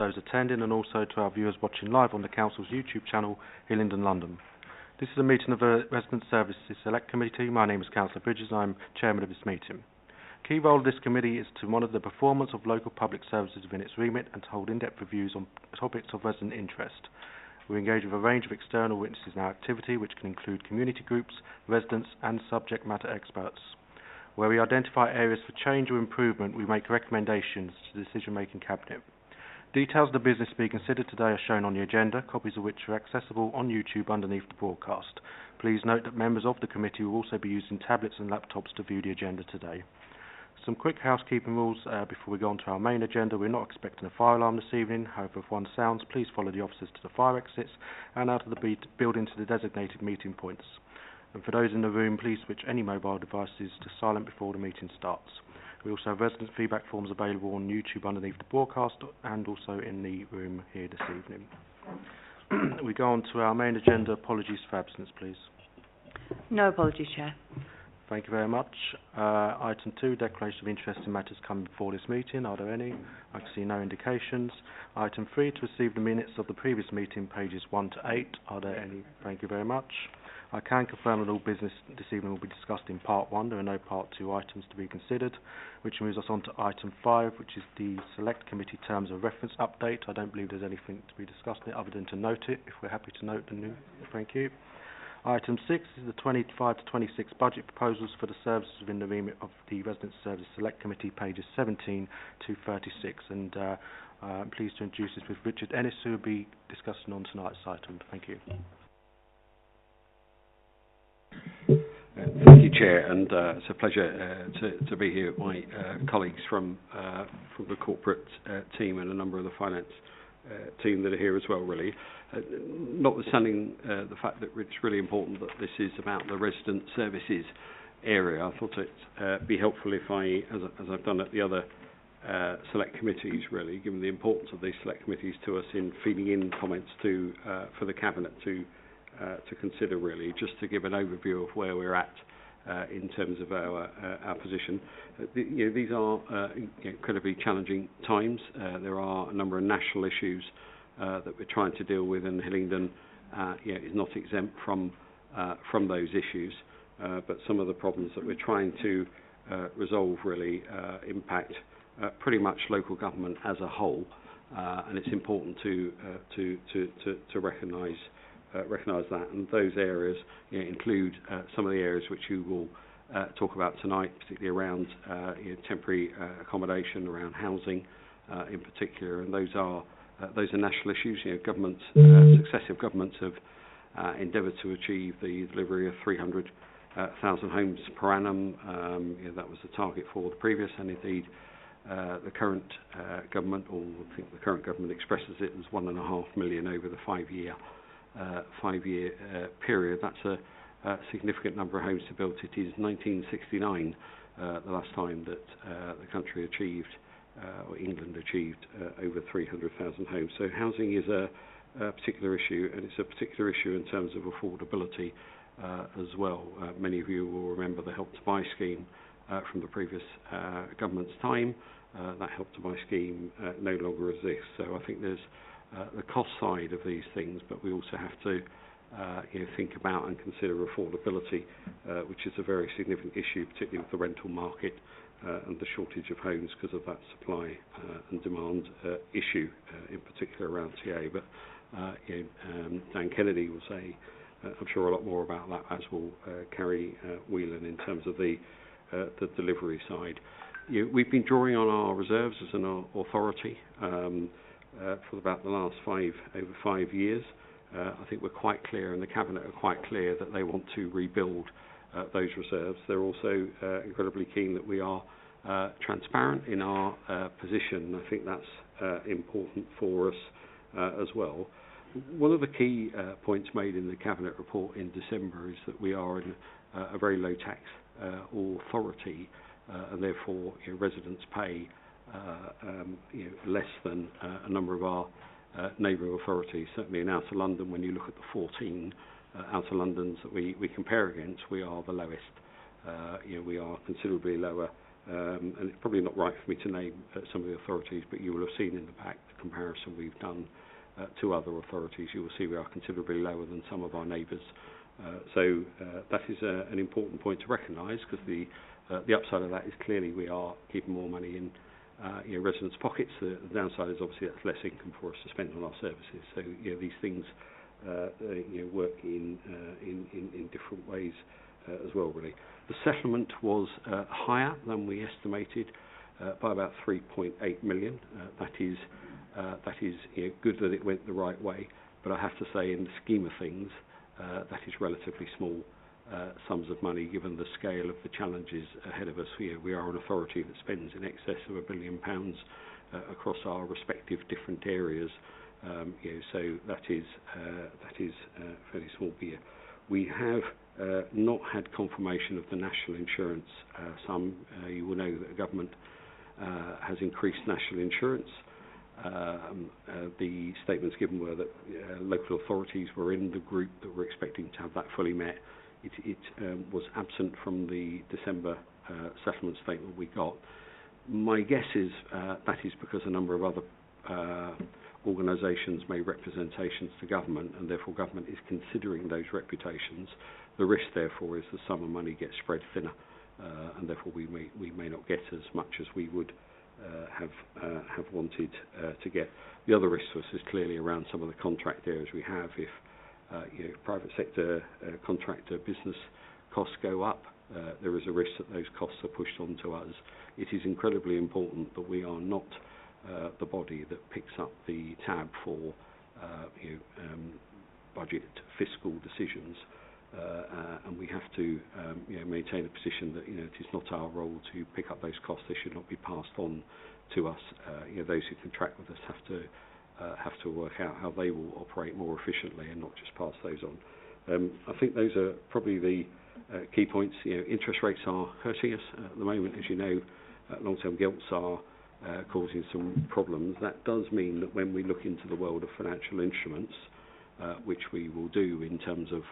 those attending and also to our viewers watching live on the Council's YouTube channel, Hillingdon, London. This is a meeting of the Resident Services Select Committee. My name is Councillor Bridges and I'm Chairman of this meeting. Key role of this committee is to monitor the performance of local public services within its remit and to hold in-depth reviews on topics of resident interest. We engage with a range of external witnesses in our activity, which can include community groups, residents and subject matter experts. Where we identify areas for change or improvement, we make recommendations to the decision-making cabinet. Details of the business being considered today are shown on the agenda, copies of which are accessible on YouTube underneath the broadcast. Please note that members of the committee will also be using tablets and laptops to view the agenda today. Some quick housekeeping rules before we go on to our main agenda. We're not expecting a fire alarm this evening. However, if one sounds, please follow the officers to the fire exits and out of the building to the designated meeting points. And for those in the room, please switch any mobile devices to silent before the meeting starts. We also have resident feedback forms available on YouTube underneath the broadcast and also in the room here this evening. We go on to our main agenda. Apologies for absence, please. No apologies, Chair. Thank you very much. Item 2, declaration of interest in matters coming before this meeting. Are there any? I can see no indications. Item 3, to receive the minutes of the previous meeting, pages 1 to 8. Are there any? Thank you very much. I can confirm that all business this evening will be discussed in Part 1. There are no Part 2 items to be considered, which moves us on to Item 5, which is the Select Committee Terms of Reference update. I don't believe there's anything to be discussed in it other than to note it, if we're happy to note the new. Thank you. Item 6 is the 25 to 26 budget proposals for the services within the remit of the Resident Service Select Committee, pages 17 to 36. And I'm pleased to introduce this with Richard Ennis, who will be discussing on tonight's item. Thank you. Thank you, Chair, and it's a pleasure to be here with my colleagues from the corporate team and a number of the finance team that are here as well, really. Notwithstanding the fact that it's really important that this is about the resident services area, I thought it'd be helpful if I, as I've done at the other select committees, really, given the importance of these select committees to us in feeding in comments to for the Cabinet to consider, really, just to give an overview of where we're at in terms of our position. These are incredibly challenging times. There are a number of national issues that we're trying to deal with, and Hillingdon is not exempt from those issues. But some of the problems that we're trying to resolve really impact pretty much local government as a whole, and it's important to recognise that. And those areas include some of the areas which you will talk about tonight, particularly around temporary accommodation, around housing in particular, and those are national issues. Governments, successive governments have endeavoured to achieve the delivery of 300,000 homes per annum. That was the target for the previous, and indeed the current government, or I think the current government expresses it as 1.5 million over the five-year period. That's a significant number of homes to build. It is 1969 the last time that the country achieved, or England achieved, over 300,000 homes. So housing is a particular issue, and it's a particular issue in terms of affordability as well. Many of you will remember the Help to Buy scheme from the previous government's time. That Help to Buy scheme no longer exists. So I think there's the cost side of these things, but we also have to think about and consider affordability, which is a very significant issue, particularly with the rental market and the shortage of homes because of that supply and demand issue, in particular around TA. But Dan Kennedy will say, I'm sure, a lot more about that, as will Carrie Whelan, in terms of the delivery side. We've been drawing on our reserves as an authority for about the last over 5 years. I think we're quite clear, and the Cabinet are quite clear, that they want to rebuild those reserves. They're also incredibly keen that we are transparent in our position. I think that's important for us as well. One of the key points made in the Cabinet report in December is that we are in a very low tax authority, and therefore residents pay less than a number of our neighbouring authorities. Certainly in Outer London, when you look at the 14 Outer Londons that we compare against, we are the lowest. We are considerably lower And it's probably not right for me to name some of the authorities, but you will have seen in the pack the comparison we've done to other authorities. You will see we are considerably lower than some of our neighbours. So that is an important point to recognise, because the upside of that is clearly we are keeping more money in residents' pockets. The downside is obviously that's less income for us to spend on our services. So these things work in different ways as well, really. The settlement was higher than we estimated by about 3.8 million. That is good that it went the right way, but I have to say, in the scheme of things, that is relatively small sums of money given the scale of the challenges ahead of us. We are an authority that spends in excess of £1 billion across our respective different areas. So that is fairly small beer. We have not had confirmation of the national insurance sum. You will know that the government has increased national insurance. The statements given were that local authorities were in the group that were expecting to have that fully met. It was absent from the December settlement statement we got. My guess is that is because a number of other organisations made representations to government, and therefore government is considering those reputations. The risk, therefore, is the sum of money gets spread thinner, and therefore we may not get as much as we would have wanted to get. The other risk to us is clearly around some of the contract areas we have. If private sector contractor business costs go up, there is a risk that those costs are pushed onto us. It is incredibly important that we are not the body that picks up the tab for budget fiscal decisions, and we have to maintain a position that it is not our role to pick up those costs. They should not be passed on to us. Those who contract with us have to work out how they will operate more efficiently and not just pass those on. I think those are probably the key points. Interest rates are hurting us at the moment, as you know. Long-term gilts are causing some problems. That does mean that when we look into the world of financial instruments, which we will do in terms of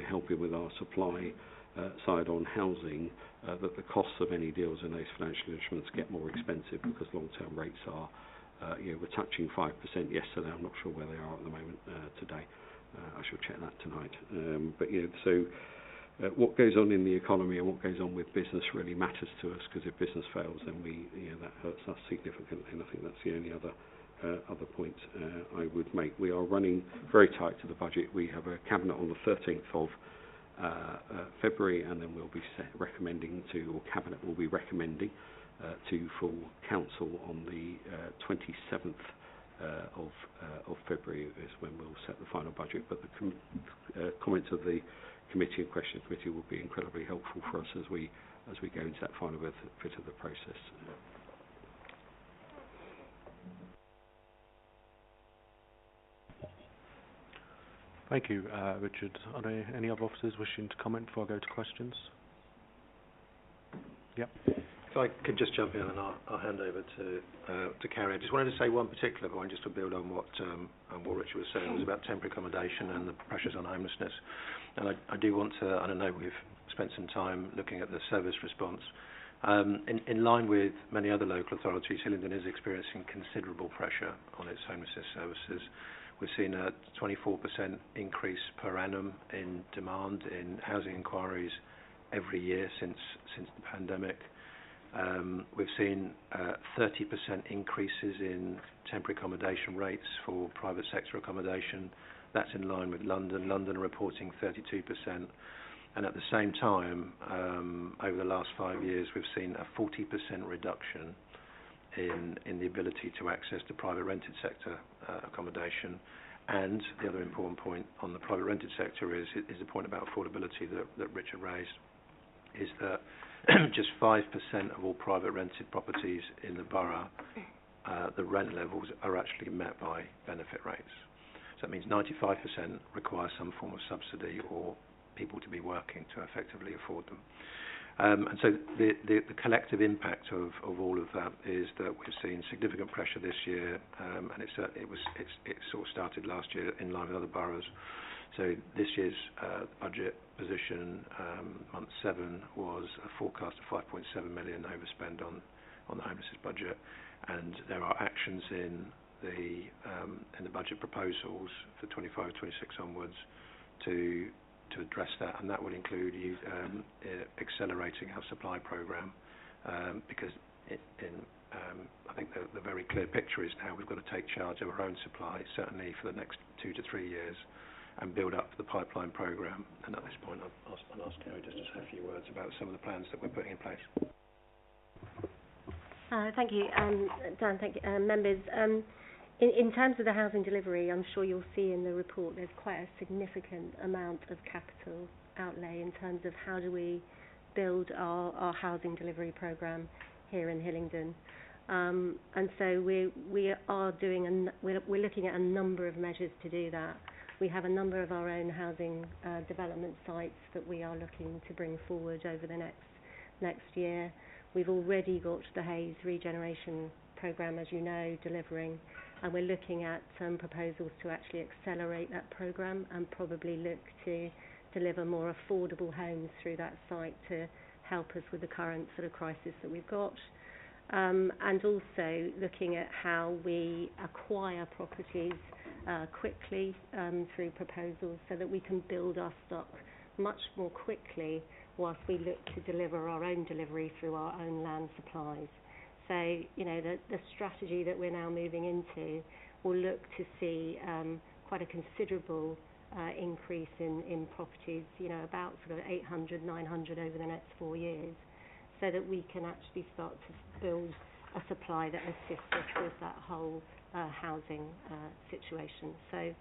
helping with our supply side on housing, that the costs of any deals in those financial instruments get more expensive because long-term rates are we're touching 5% yesterday. I'm not sure where they are at the moment today. I shall check that tonight. What goes on in the economy and what goes on with business really matters to us, because if business fails, then that hurts us significantly. And I think that's the only other point I would make. We are running very tight to the budget. We have a cabinet on the 13th of February, and then we'll be recommending to, or cabinet will be recommending to full council on the 27th of February is when we'll set the final budget. But the comments of the committee and question committee will be incredibly helpful for us as we go into that final bit of the process. Thank you, Richard. Are there any other officers wishing to comment before I go to questions? Yep. If I could just jump in, and I'll hand over to Carrie. I just wanted to say one particular point, just to build on what Richard was saying. It was about temporary accommodation and the pressures on homelessness. And I do want to, I don't know, we've spent some time looking at the service response. In line with many other local authorities, Hillingdon is experiencing considerable pressure on its homelessness services. We've seen a 24% increase per annum in demand in housing inquiries every year since the pandemic. We've seen 30% increases in temporary accommodation rates for private sector accommodation. That's in line with London. London reporting 32%. And at the same time, over the last 5 years, we've seen a 40% reduction in the ability to access the private rented sector accommodation. And the other important point on the private rented sector is the point about affordability that Richard raised, is that just 5% of all private rented properties in the borough, the rent levels are actually met by benefit rates. So that means 95% require some form of subsidy or people to be working to effectively afford them. And so the collective impact of all of that is that we've seen significant pressure this year, and it sort of started last year in line with other boroughs. So this year's budget position, month 7, was a forecast of 5.7 million overspend on the homelessness budget, and there are actions in the budget proposals for 25-26 onwards to address that, and that will include accelerating our supply programme, because I think the very clear picture is now we've got to take charge of our own supply, certainly for the next 2 to 3 years, and build up the pipeline programme. And at this point, I'll ask Kerry just to say a few words about some of the plans that we're putting in place. Thank you, Dan. Thank you, members. In terms of the housing delivery, I'm sure you'll see in the report there's quite a significant amount of capital outlay in terms of how do we build our housing delivery programme here in Hillingdon. And so we are doing we're looking at a number of measures to do that. We have a number of our own housing development sites that we are looking to bring forward over the next year. We've already got the Hayes regeneration programme, as you know, delivering, and we're looking at some proposals to actually accelerate that programme and probably look to deliver more affordable homes through that site to help us with the current sort of crisis that we've got. And also looking at how we acquire properties quickly through proposals so that we can build our stock much more quickly whilst we look to deliver our own delivery through our own land supplies. So, you know, the strategy that we're now moving into will look to see quite a considerable increase in properties, you know, about sort of 800, 900 over the next 4 years, so that we can actually start to build a supply that assists us with that whole housing situation. So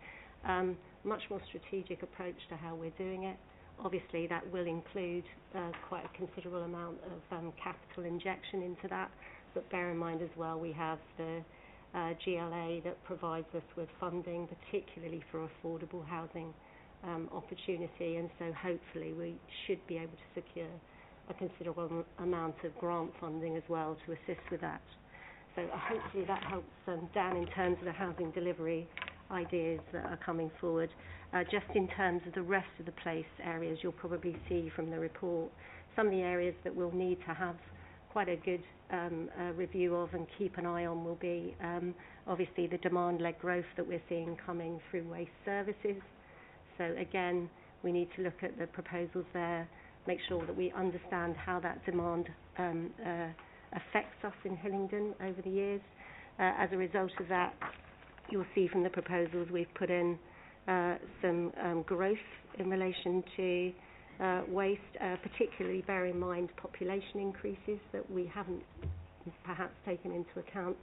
much more strategic approach to how we're doing it. Obviously that will include quite a considerable amount of capital injection into that, but bear in mind as well we have the GLA that provides us with funding, particularly for affordable housing opportunity, and so hopefully we should be able to secure a considerable amount of grant funding as well to assist with that. So hopefully that helps Dan in terms of the housing delivery ideas that are coming forward. Just in terms of the rest of the place areas, you'll probably see from the report some of the areas that we'll need to have quite a good review of and keep an eye on will be obviously the demand-led growth that we're seeing coming through waste services. So again, we need to look at the proposals there, make sure that we understand how that demand affects us in Hillingdon over the years. As a result of that, you'll see from the proposals we've put in some growth in relation to waste, particularly bear in mind population increases that we haven't perhaps taken into account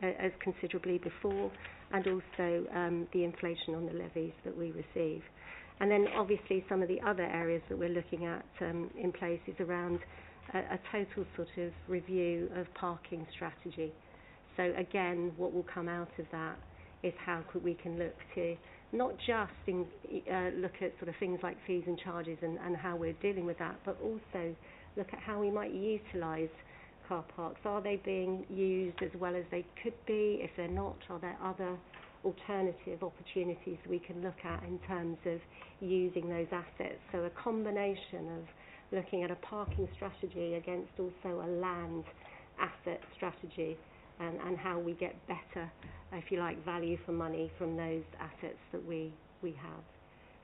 as considerably before, and also the inflation on the levies that we receive. And then obviously some of the other areas that we're looking at in place is around a total sort of review of parking strategy. So again, what will come out of that is how we can look to not just look at sort of things like fees and charges and how we're dealing with that, but also look at how we might utilise car parks. Are they being used as well as they could be? If they're not, are there other alternative opportunities we can look at in terms of using those assets? So a combination of looking at a parking strategy against also a land asset strategy, and how we get better, if you like, value for money from those assets that we have.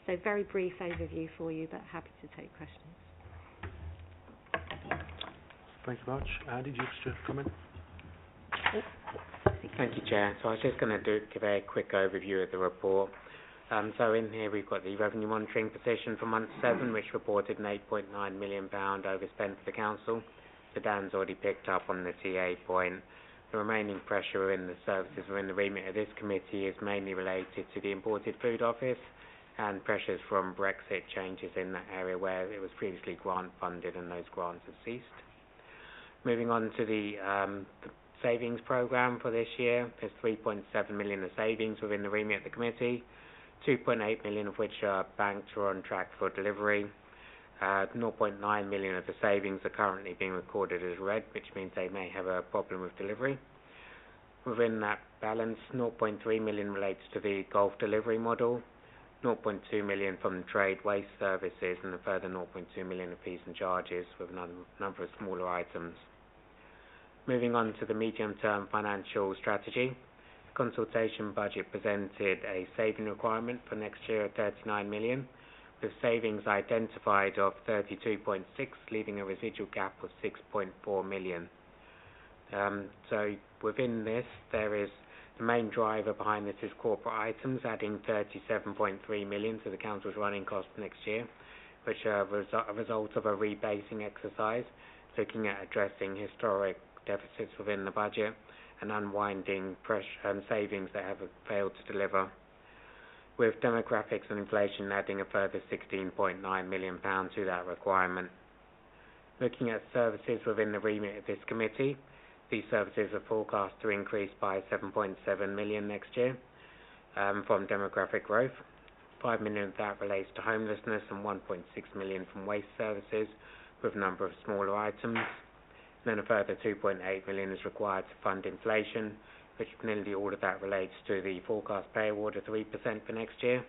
So very brief overview for you, but happy to take questions. Thank you much. Andy, do you wish to comment? Thank you, Chair. So I was just going to give a quick overview of the report. So in here we've got the revenue monitoring position for month 7, which reported an £8.9 million overspend for the council. So Dan's already picked up on the TA point. The remaining pressure in the services within the remit of this committee is mainly related to the imported food office and pressures from Brexit changes in that area where it was previously grant funded and those grants have ceased. Moving on to the savings programme for this year, there's 3.7 million of savings within the remit of the committee, 2.8 million of which are banked or on track for delivery. 0.9 million of the savings are currently being recorded as red, which means they may have a problem with delivery. Within that balance, 0.3 million relates to the golf delivery model, 0.2 million from trade waste services, and a further 0.2 million of fees and charges with a number of smaller items. Moving on to the medium-term financial strategy, the consultation budget presented a saving requirement for next year of 39 million, with savings identified of 32.6, leaving a residual gap of 6.4 million. So within this, there is the main driver behind this is corporate items, adding 37.3 million to the council's running costs next year, which are a result of a rebasing exercise, looking at addressing historic deficits within the budget and unwinding savings that have failed to deliver, with demographics and inflation adding a further £16.9 million to that requirement. Looking at services within the remit of this committee, these services are forecast to increase by 7.7 million next year from demographic growth. 5 million of that relates to homelessness and 1.6 million from waste services, with a number of smaller items. Then a further 2.8 million is required to fund inflation, which nearly all of that relates to the forecast pay award of 3% for next year.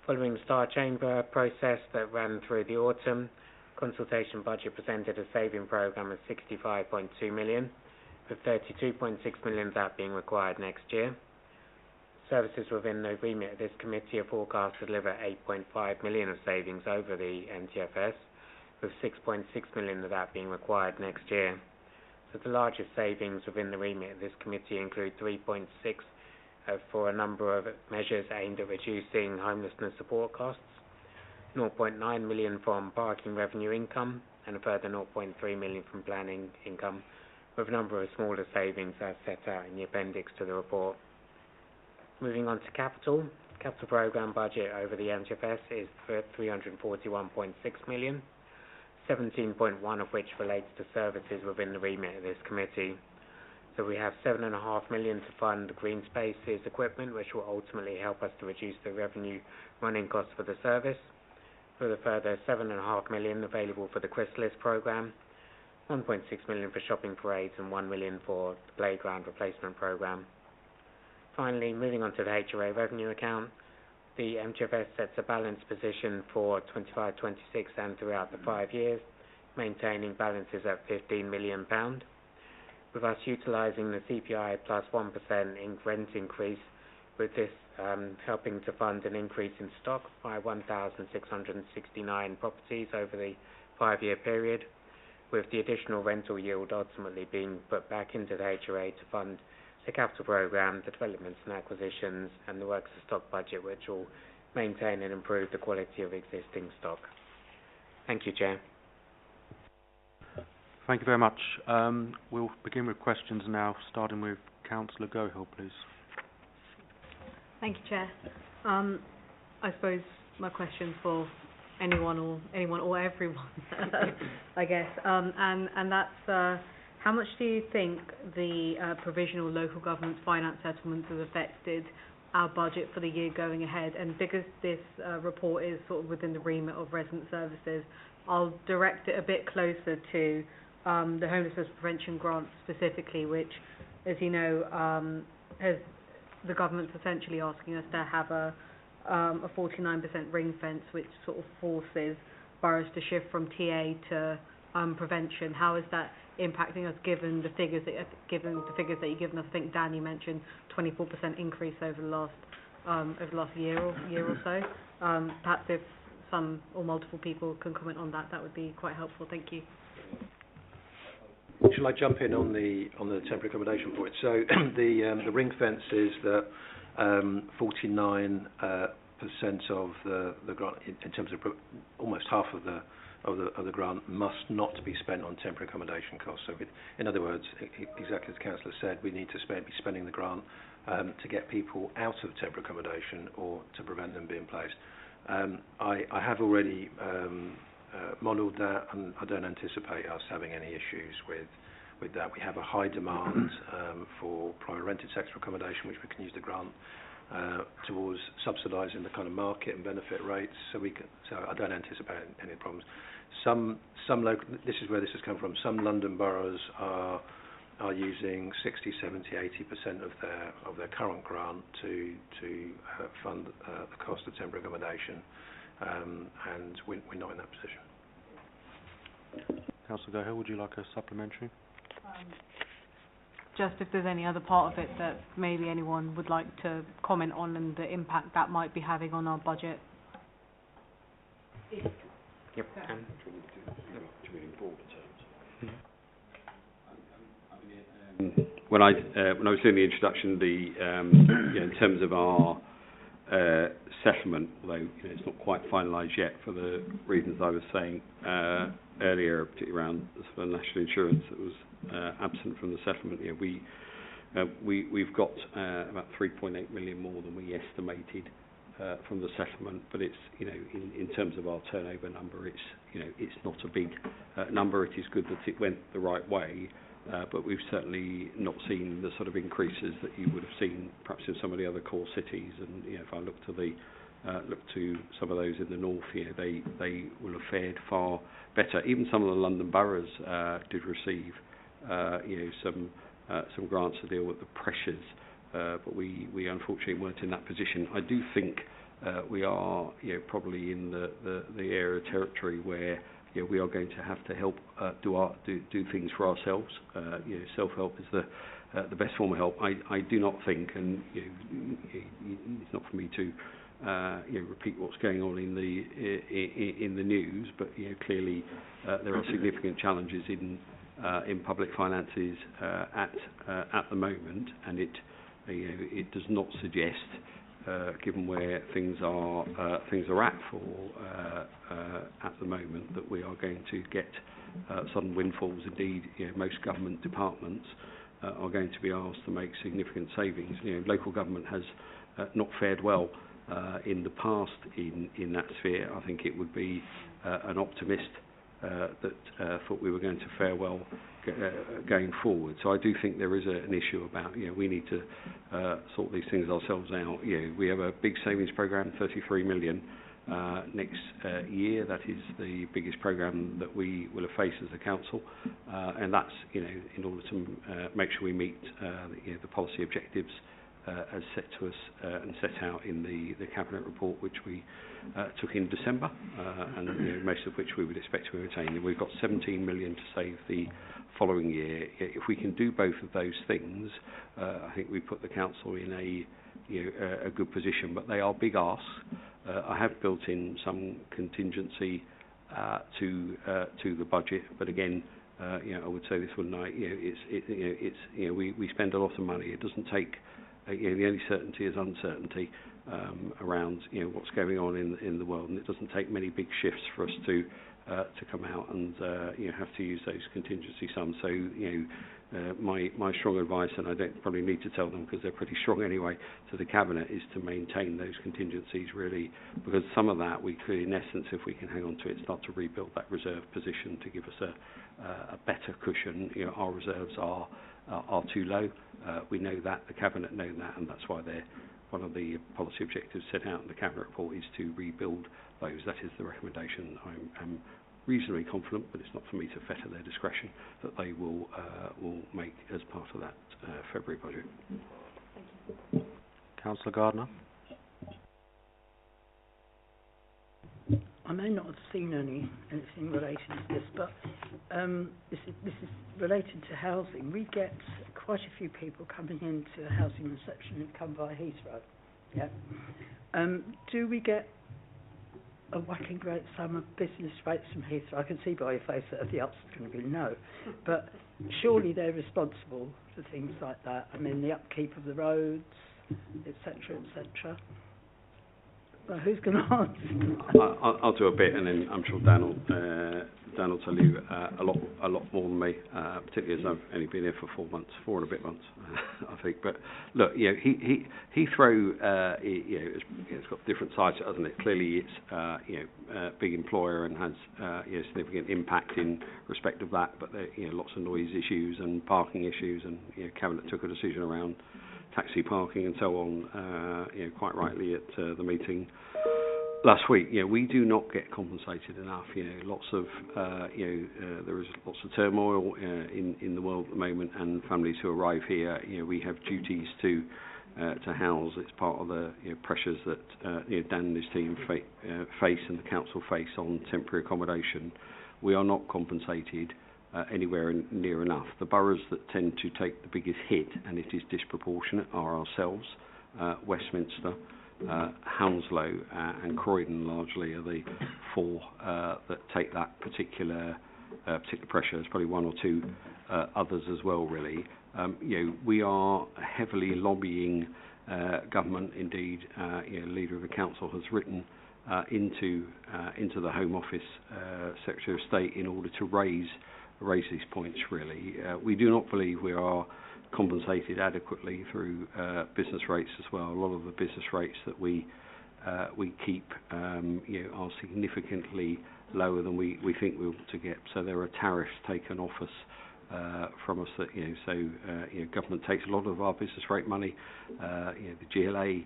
Following the Star Chamber process that ran through the autumn, consultation budget presented a saving programme of 65.2 million, with 32.6 million of that being required next year. Services within the remit of this committee are forecast to deliver 8.5 million of savings over the NTFS, with 6.6 million of that being required next year. So the largest savings within the remit of this committee include 3.6 for a number of measures aimed at reducing homelessness support costs, 0.9 million from parking revenue income, and a further 0.3 million from planning income, with a number of smaller savings as set out in the appendix to the report. Moving on to capital programme budget over the NTFS is for 341.6 million, 17.1 of which relates to services within the remit of this committee. So we have 7.5 million to fund green spaces equipment, which will ultimately help us to reduce the revenue running costs for the service, with a further 7.5 million available for the Chrysalis programme, 1.6 million for shopping parades, and 1 million for the playground replacement programme. Finally, moving on to the HRA revenue account, the MTFS sets a balanced position for 25-26 and throughout the 5 years, maintaining balances at £15 million. With us utilising the CPI plus 1% in rent increase, with this helping to fund an increase in stock by 1,669 properties over the 5-year period, with the additional rental yield ultimately being put back into the HRA to fund the capital programme, the developments and acquisitions, and the works of stock budget, which will maintain and improve the quality of existing stock. Thank you, Chair. Thank you very much. We'll begin with questions now, starting with Councillor Gohill, please. Thank you, Chair. I suppose my question for anyone or everyone, I guess, and that's how much do you think the provisional local government finance settlements has affected our budget for the year going ahead? And because this report is sort of within the remit of resident services, I'll direct it a bit closer to the homelessness prevention grant specifically, which, as you know, has the government's essentially asking us to have a 49% ring fence, which sort of forces boroughs to shift from TA to prevention. How is that impacting us, given the figures that you've given us? I think Dan, you mentioned 24% increase over the last year or so. Perhaps if some or multiple people can comment on that, that would be quite helpful. Thank you. Shall I jump in on the temporary accommodation point? So the ring fence is that 49% of the grant, in terms of almost half of the grant, must not be spent on temporary accommodation costs. So, in other words, exactly as the Councillor said, we need to be spending the grant to get people out of temporary accommodation or to prevent them being placed. I have already modelled that, and I don't anticipate us having any issues with that. We have a high demand for private rented sector accommodation, which we can use the grant towards subsidising the kind of market and benefit rates. So I don't anticipate any problems. Some local, this is where this has come from. Some London boroughs are using 60, 70, 80% of their current grant to fund the cost of temporary accommodation, and we're not in that position. Councillor Gohill, would you like a supplementary? Just if there's any other part of it that maybe anyone would like to comment on and the impact that might be having on our budget. Yep. When I was doing the introduction, in terms of our settlement, although it's not quite finalised yet for the reasons I was saying earlier, particularly around the sort of national insurance that was absent from the settlement. We've got about 3.8 million more than we estimated from the settlement, but it's in terms of our turnover number, it's not a big number. It is good that it went the right way, but we've certainly not seen the sort of increases that you would have seen perhaps in some of the other core cities. And if I look to some of those in the north, they will have fared far better. Even some of the London boroughs did receive some grants to deal with the pressures, but we unfortunately weren't in that position. I do think we are probably in the area of territory where we are going to have to help do things for ourselves. Self-help is the best form of help. I do not think, and it's not for me to repeat what's going on in the news, but clearly there are significant challenges in public finances at the moment, and it does not suggest, given where things are at the moment, that we are going to get sudden windfalls. Indeed, most government departments are going to be asked to make significant savings. Local government has not fared well in the past in that sphere. I think it would be an optimist that thought we were going to fare well going forward. So I do think there is an issue about we need to sort these things ourselves out. We have a big savings programme, 33 million next year. That is the biggest programme that we will have faced as a council, and that's in order to make sure we meet the policy objectives as set to us and set out in the Cabinet report, which we took in December, and most of which we would expect to retain. And we've got 17 million to save the following year. If we can do both of those things, I think we put the council in a good position. But they are big asks. I have built in some contingency to the budget, but again, I would say this one night. We spend a lot of money. It doesn't take. The only certainty is uncertainty around what's going on in the world, and it doesn't take many big shifts for us to come out and have to use those contingency sums. So my strong advice, and I don't probably need to tell them because they're pretty strong anyway, to the Cabinet, is to maintain those contingencies really, because some of that we could, in essence, if we can hang on to it, start to rebuild that reserve position to give us a better cushion. Our reserves are too low. We know that, the Cabinet know that, and that's why one of the policy objectives set out in the Cabinet report is to rebuild those. That is the recommendation. I'm reasonably confident, but it's not for me to fetter their discretion, that they will make as part of that February budget. Thank you. Councillor Gardner. I may not have seen anything related to this, but this is related to housing. We get quite a few people coming into housing reception who come via Heathrow. Yeah. Do we get a whacking great sum of business rates from Heathrow? I can see by your face that the answer is going to be no. But surely they're responsible for things like that. I mean, the upkeep of the roads, etc., etc. Well, who's going to answer? I'll do a bit, and then I'm sure Dan will tell you a lot more than me, particularly as I've only been here for 4 and a bit months, I think. But look, Heathrow, it's got different sides, hasn't it? Clearly, it's a big employer and has significant impact in respect of that. But there, lots of noise issues and parking issues, and Cabinet took a decision around taxi parking and so on, quite rightly at the meeting last week. We do not get compensated enough. Lots of there is lots of turmoil in the world at the moment, and families who arrive here, we have duties to house. It's part of the pressures that Dan and his team face and the council face on temporary accommodation. We are not compensated anywhere near enough. The boroughs that tend to take the biggest hit, and it is disproportionate, are ourselves, Westminster, Hounslow and Croydon largely are the four that take that particular pressure. There's probably one or two others as well, really. We are heavily lobbying government. Indeed, the leader of the council has written into the Home Office Secretary of State in order to raise these points. Really, we do not believe we are compensated adequately through business rates as well. A lot of the business rates that we keep are significantly lower than we think we ought to get. So there are tariffs taken off us from us that government takes a lot of our business rate money. The GLA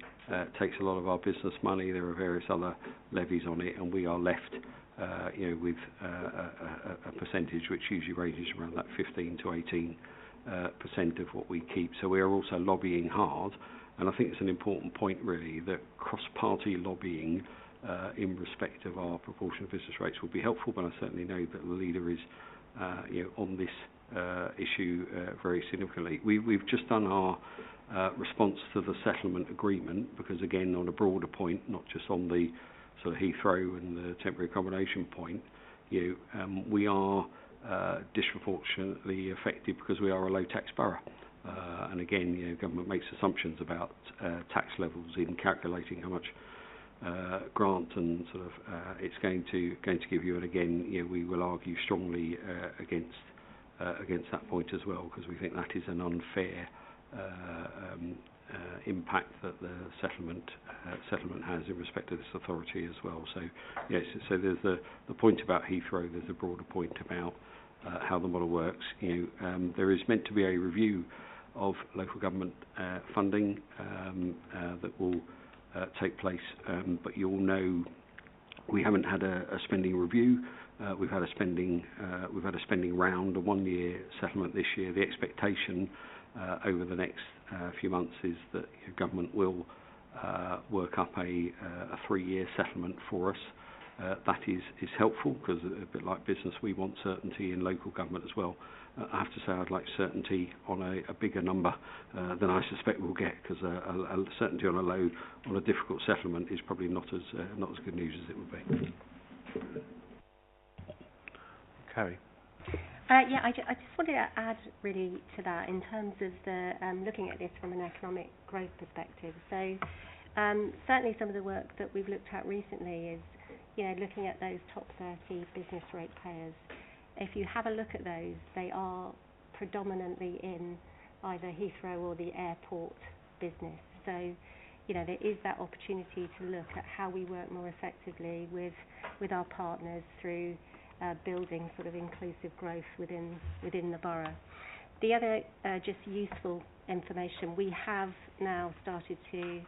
takes a lot of our business money. There are various other levies on it, and we are left with a percentage which usually ranges around that 15 to 18% of what we keep. So we are also lobbying hard, and I think it's an important point really that cross-party lobbying in respect of our proportion of business rates will be helpful, but I certainly know that the leader is on this issue very significantly. We've just done our response to the settlement agreement, because again, on a broader point, not just on the sort of Heathrow and the temporary accommodation point, we are disproportionately affected because we are a low tax borough. And again, government makes assumptions about tax levels in calculating how much grant and sort of it's going to give you. And again, we will argue strongly against that point as well, because we think that is an unfair impact that the settlement has in respect to this authority as well. So yes, so there's the point about Heathrow. There's a broader point about how the model works. There is meant to be a review of local government funding that will take place, but you all know we haven't had a spending review. We've had a spending round, a 1-year settlement this year. The expectation over the next few months is that government will work up a 3-year settlement for us. That is helpful, because a bit like business, we want certainty in local government as well. I have to say I'd like certainty on a bigger number than I suspect we'll get, because a certainty on a difficult settlement is probably not as good news as it would be. Carrie. I just wanted to add really to that in terms of the looking at this from an economic growth perspective. So certainly some of the work that we've looked at recently is looking at those top 30 business rate payers. If you have a look at those, they are predominantly in either Heathrow or the airport business. So there is that opportunity to look at how we work more effectively with our partners through building sort of inclusive growth within the borough. The other just useful information, we have now started to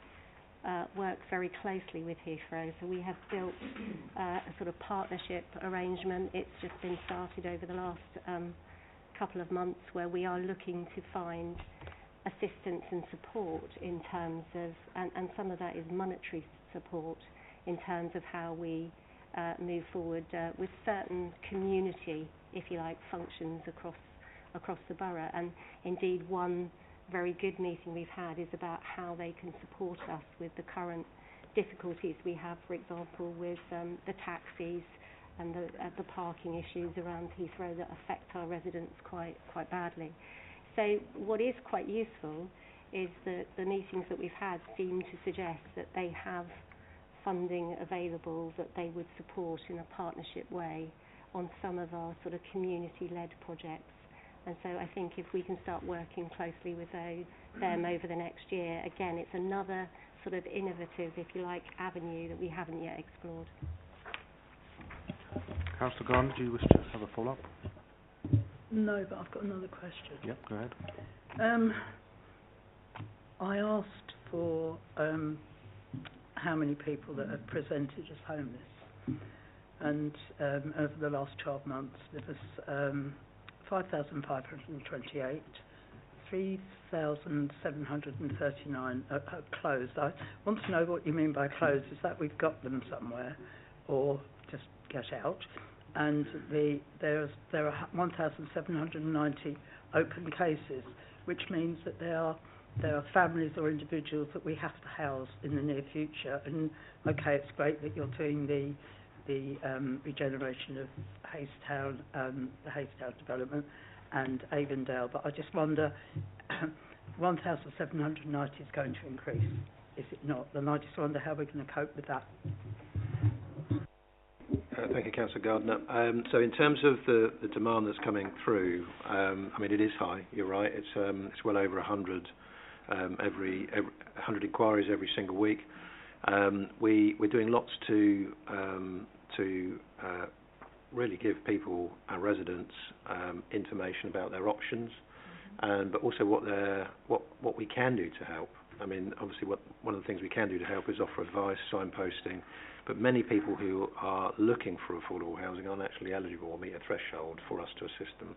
work very closely with Heathrow. So we have built a sort of partnership arrangement. It's just been started over the last couple of months, where we are looking to find assistance and support in terms of, and some of that is monetary support, in terms of how we move forward with certain community, if you like, functions across the borough. And indeed, one very good meeting we've had is about how they can support us with the current difficulties we have, for example, with the taxis and the parking issues around Heathrow that affect our residents quite badly. So what is quite useful is that the meetings that we've had seem to suggest that they have funding available that they would support in a partnership way on some of our sort of community-led projects. And so I think if we can start working closely with them over the next year, again, it's another sort of innovative, if you like, avenue that we haven't yet explored. Councillor Garner, do you wish to have a follow-up? No, but I've got another question. Yep, go ahead. I asked for how many people that have presented as homeless, and over the last 12 months there was 5,528, 3,739 closed. I want to know what you mean by closed. Is that we've got them somewhere, or just get out? And there are 1,790 open cases, which means that there are families or individuals that we have to house in the near future. And okay, it's great that you're doing the regeneration of Haystown, the Haystown development, and Avondale, but I just wonder, 1,790 is going to increase, is it not? And I just wonder how we're going to cope with that. Thank you, Councillor Gardner. So in terms of the demand that's coming through, I mean, it is high, you're right. It's well over 100 100 inquiries every single week. We're doing lots to really give people, our residents, information about their options, but also what we can do to help. I mean, obviously, one of the things we can do to help is offer advice, signposting, but many people who are looking for affordable housing aren't actually eligible or meet a threshold for us to assist them.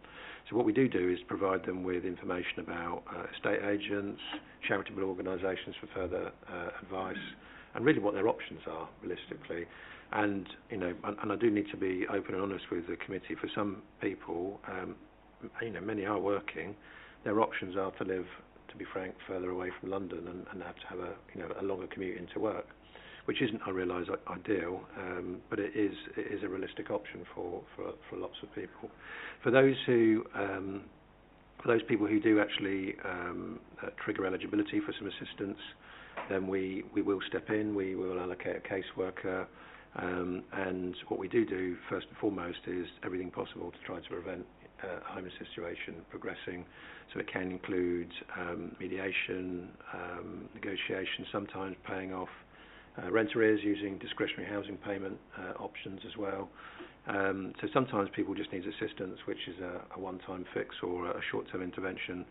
So what we do is provide them with information about estate agents, charitable organisations for further advice, and really what their options are realistically. And and I do need to be open and honest with the committee. For some people, many are working. Their options are to live, to be frank, further away from London and have to have a longer commute into work, which isn't, I realise, ideal, but it is a realistic option for lots of people. For those people who do actually trigger eligibility for some assistance, then we will step in. We will allocate a caseworker, and what we do first and foremost is everything possible to try to prevent a homeless situation progressing. So it can include mediation, negotiation, sometimes paying off rent arrears using discretionary housing payment options as well. So sometimes people just need assistance, which is a one-time fix or a short-term intervention.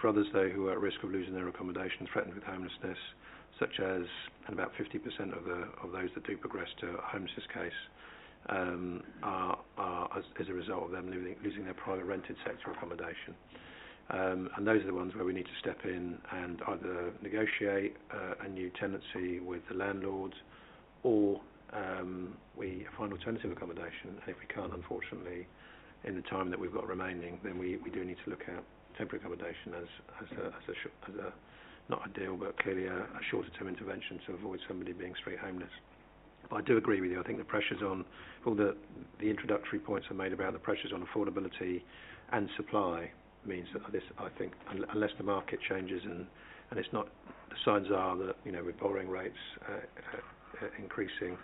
For others, though, who are at risk of losing their accommodation, threatened with homelessness, such as, and about 50% of those that do progress to a homelessness case are as a result of them losing their private rented sector accommodation. And those are the ones where we need to step in and either negotiate a new tenancy with the landlords, or we find alternative accommodation. And if we can't, unfortunately, in the time that we've got remaining, then we do need to look at temporary accommodation as a not ideal, but clearly a shorter term intervention to avoid somebody being street homeless. But I do agree with you. I think the pressures on, all the introductory points are made about the pressures on affordability and supply means that this, I think, unless the market changes and it's not, the signs are that, with borrowing rates increasing,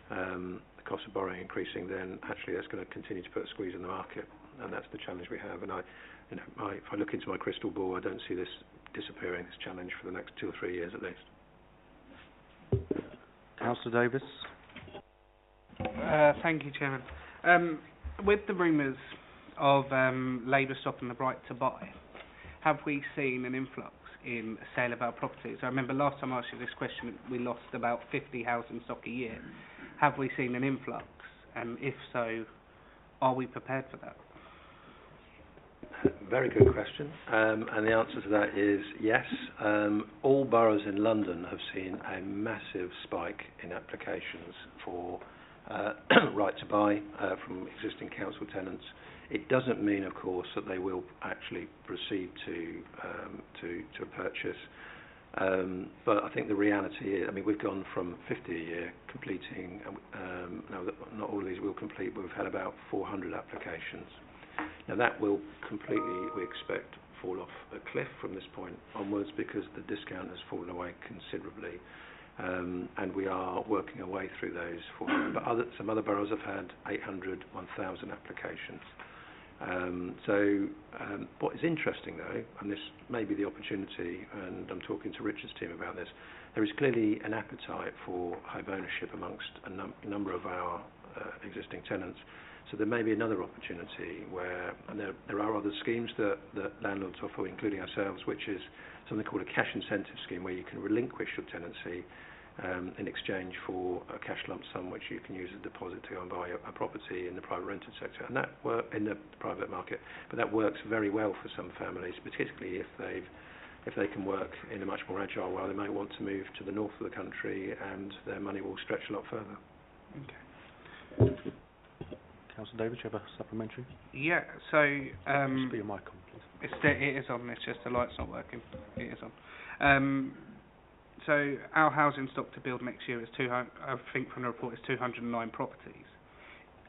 the cost of borrowing increasing, then actually that's going to continue to put a squeeze in the market, and that's the challenge we have. And if I look into my crystal ball, I don't see this disappearing, this challenge, for the next 2 or 3 years at least. Councillor Davis. Thank you, Chairman. With the rumours of Labour stopping the right to buy, have we seen an influx in sale of our properties? I remember last time I asked you this question, we lost about 50 housing stock a year. Have we seen an influx? And if so, are we prepared for that? Very good question, and the answer to that is yes. All boroughs in London have seen a massive spike in applications for right to buy from existing council tenants. It doesn't mean, of course, that they will actually proceed to a purchase. But I think the reality is, we've gone from 50 a year completing. Not all of these will complete, but we've had about 400 applications. Now that will completely, we expect, fall off a cliff from this point onwards, because the discount has fallen away considerably, and we are working our way through those 400. But some other boroughs have had 800, 1,000 applications. What is interesting, though, and this may be the opportunity, and I'm talking to Richard's team about this, there is clearly an appetite for home ownership amongst a number of our existing tenants. So there may be another opportunity where, and there are other schemes that landlords offer, including ourselves, which is something called a cash incentive scheme, where you can relinquish your tenancy in exchange for a cash lump sum, which you can use as a deposit to go and buy a property in the private rented sector, and that in the private market. But that works very well for some families, particularly if they can work in a much more agile way. They might want to move to the north of the country, and their money will stretch a lot further. Okay. Councillor Davis, you have a supplementary? Yeah, so Just put your mic on, please. it is on, it's just the light's not working. It is on. So our housing stock to build next year is I think from the report is 209 properties.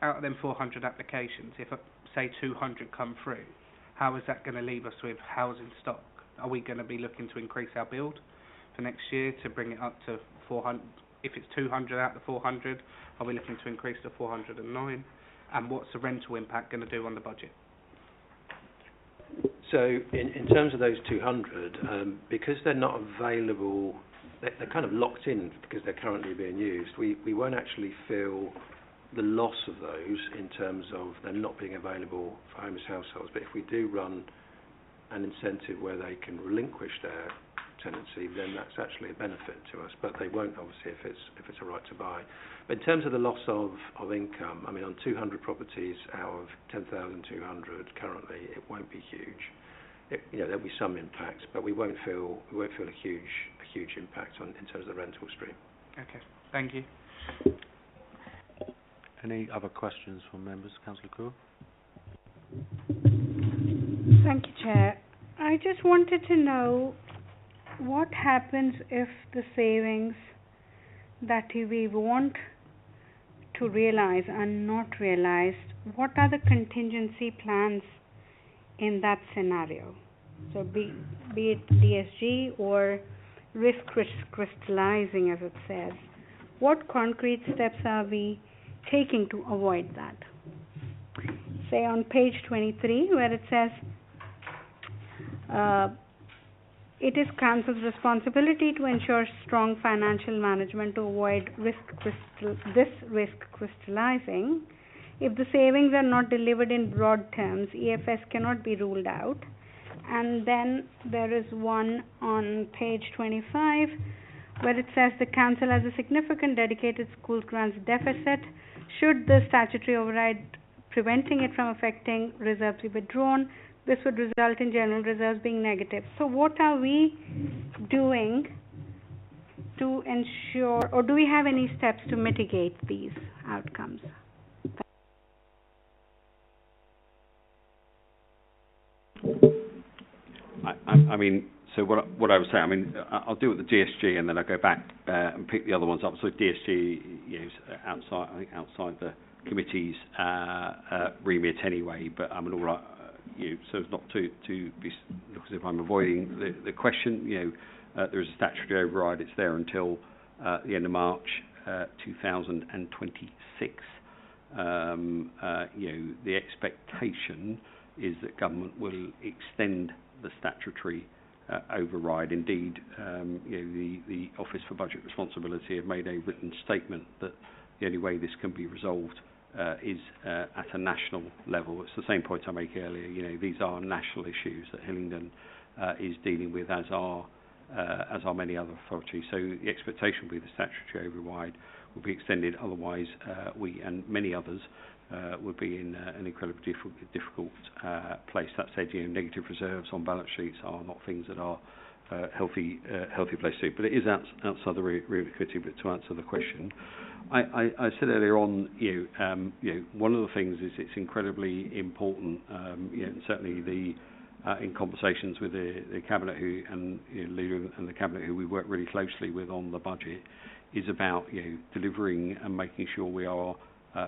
Out of them 400 applications, if say 200 come through, how is that going to leave us with housing stock? Are we going to be looking to increase our build for next year to bring it up to 400? If it's 200 out of the 400, are we looking to increase to 409? And what's the rental impact going to do on the budget? So in terms of those 200, because they're not available, they're kind of locked in because they're currently being used, we won't actually feel the loss of those in terms of them not being available for homeless households. But if we do run an incentive where they can relinquish their tenancy, then that's actually a benefit to us. But they won't, obviously, if it's a right to buy. But in terms of the loss of income, I mean, on 200 properties out of 10,200 currently, it won't be huge. There'll be some impact, but we won't feel a huge impact in terms of the rental stream. Okay, thank you. Any other questions from members? Councillor Cool? Thank you, Chair. I just wanted to know what happens if the savings that we want to realise are not realised. What are the contingency plans in that scenario? So be it DSG or risk crystallising, as it says. What concrete steps are we taking to avoid that? Say on page 23, where it says it is Council's responsibility to ensure strong financial management to avoid risk crystallising. If the savings are not delivered in broad terms, EFS cannot be ruled out. And then there is one on page 25 where it says the Council has a significant dedicated schools grants deficit. Should the statutory override preventing it from affecting reserves be withdrawn, this would result in general reserves being negative. So what are we doing to ensure, or do we have any steps to mitigate these outcomes? I mean, so what I would say, I mean, I'll do it with the DSG and then I'll go back and pick the other ones up. So DSG, outside the committee's remit anyway, but I'm all right, so as not to be look as if I'm avoiding the question. There is a statutory override. It's there until the end of March 2026. The expectation is that government will extend the statutory override. Indeed, the Office for Budget Responsibility have made a written statement that the only way this can be resolved is at a national level. It's the same point I made earlier. These are national issues that Hillingdon is dealing with, as are many other authorities. So the expectation will be the statutory override will be extended. Otherwise, we and many others would be in an incredibly difficult place. That said, negative reserves on balance sheets are not things that are healthy place to. But it is outside the remit committee. But to answer the question, I said earlier on, one of the things is it's incredibly important. And certainly in conversations with the cabinet leader and the cabinet who we work really closely with on the budget, is about delivering and making sure we are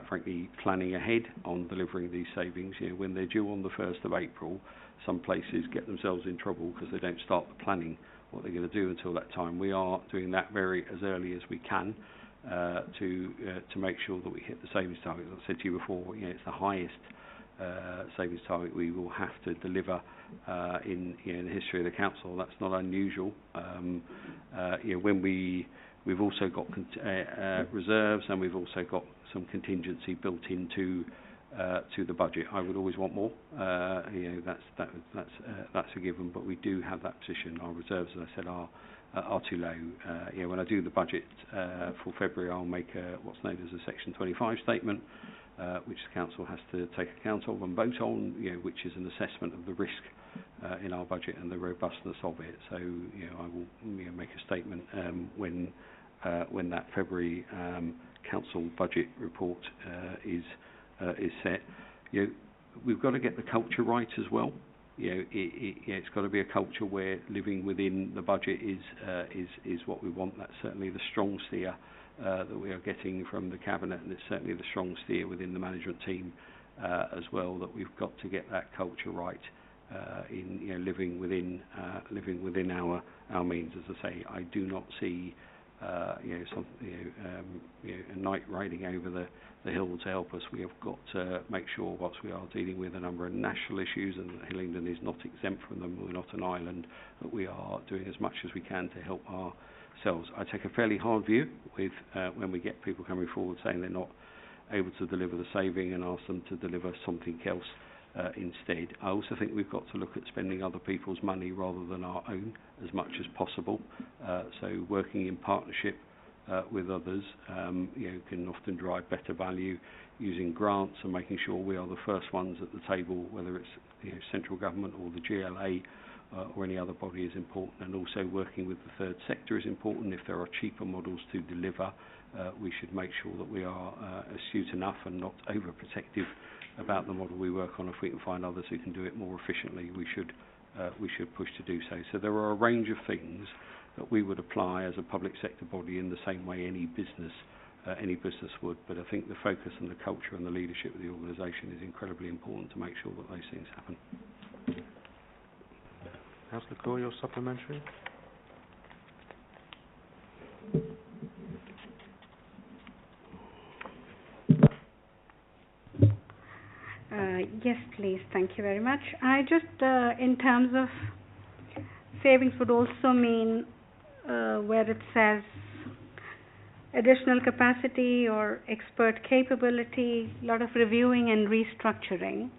frankly planning ahead on delivering these savings. When they're due on the 1st of April, some places get themselves in trouble because they don't start the planning what they're going to do until that time. We are doing that as early as we can to make sure that we hit the savings target. As I said to you before, it's the highest savings target we will have to deliver in the history of the council. That's not unusual. When we've also got reserves, and we've also got some contingency built into to the budget. I would always want more. That's a given, but we do have that position. Our reserves, as I said, are too low. When I do the budget for February, I'll make what's known as a Section 25 statement, which the council has to take account of and vote on, which is an assessment of the risk in our budget and the robustness of it. So, I will make a statement when that February council budget report is set. We've got to get the culture right as well. It's got to be a culture where living within the budget is what we want. That's certainly the strong steer that we are getting from the cabinet, and it's certainly the strong steer within the management team as well. That we've got to get that culture right in living within our means. As I say, I do not see a knight riding over the hill to help us. We have got to make sure, whilst we are dealing with a number of national issues, and Hillingdon is not exempt from them, we're not an island, that we are doing as much as we can to help ourselves. I take a fairly hard view with when we get people coming forward saying they're not able to deliver the saving and ask them to deliver something else instead. I also think we've got to look at spending other people's money rather than our own as much as possible. So working in partnership with others can often drive better value, using grants and making sure we are the first ones at the table, whether it's central government or the GLA or any other body is important, and also working with the third sector is important. If there are cheaper models to deliver, we should make sure that we are astute enough and not overprotective about the model we work on. If we can find others who can do it more efficiently, we should push to do so. So there are a range of things that we would apply as a public sector body in the same way any business would. But I think the focus and the culture and the leadership of the organisation is incredibly important to make sure that those things happen. Councillor Core, your supplementary. Yes, please. Thank you very much. I just, in terms of savings, would also mean where it says additional capacity or expert capability, a lot of reviewing and restructuring.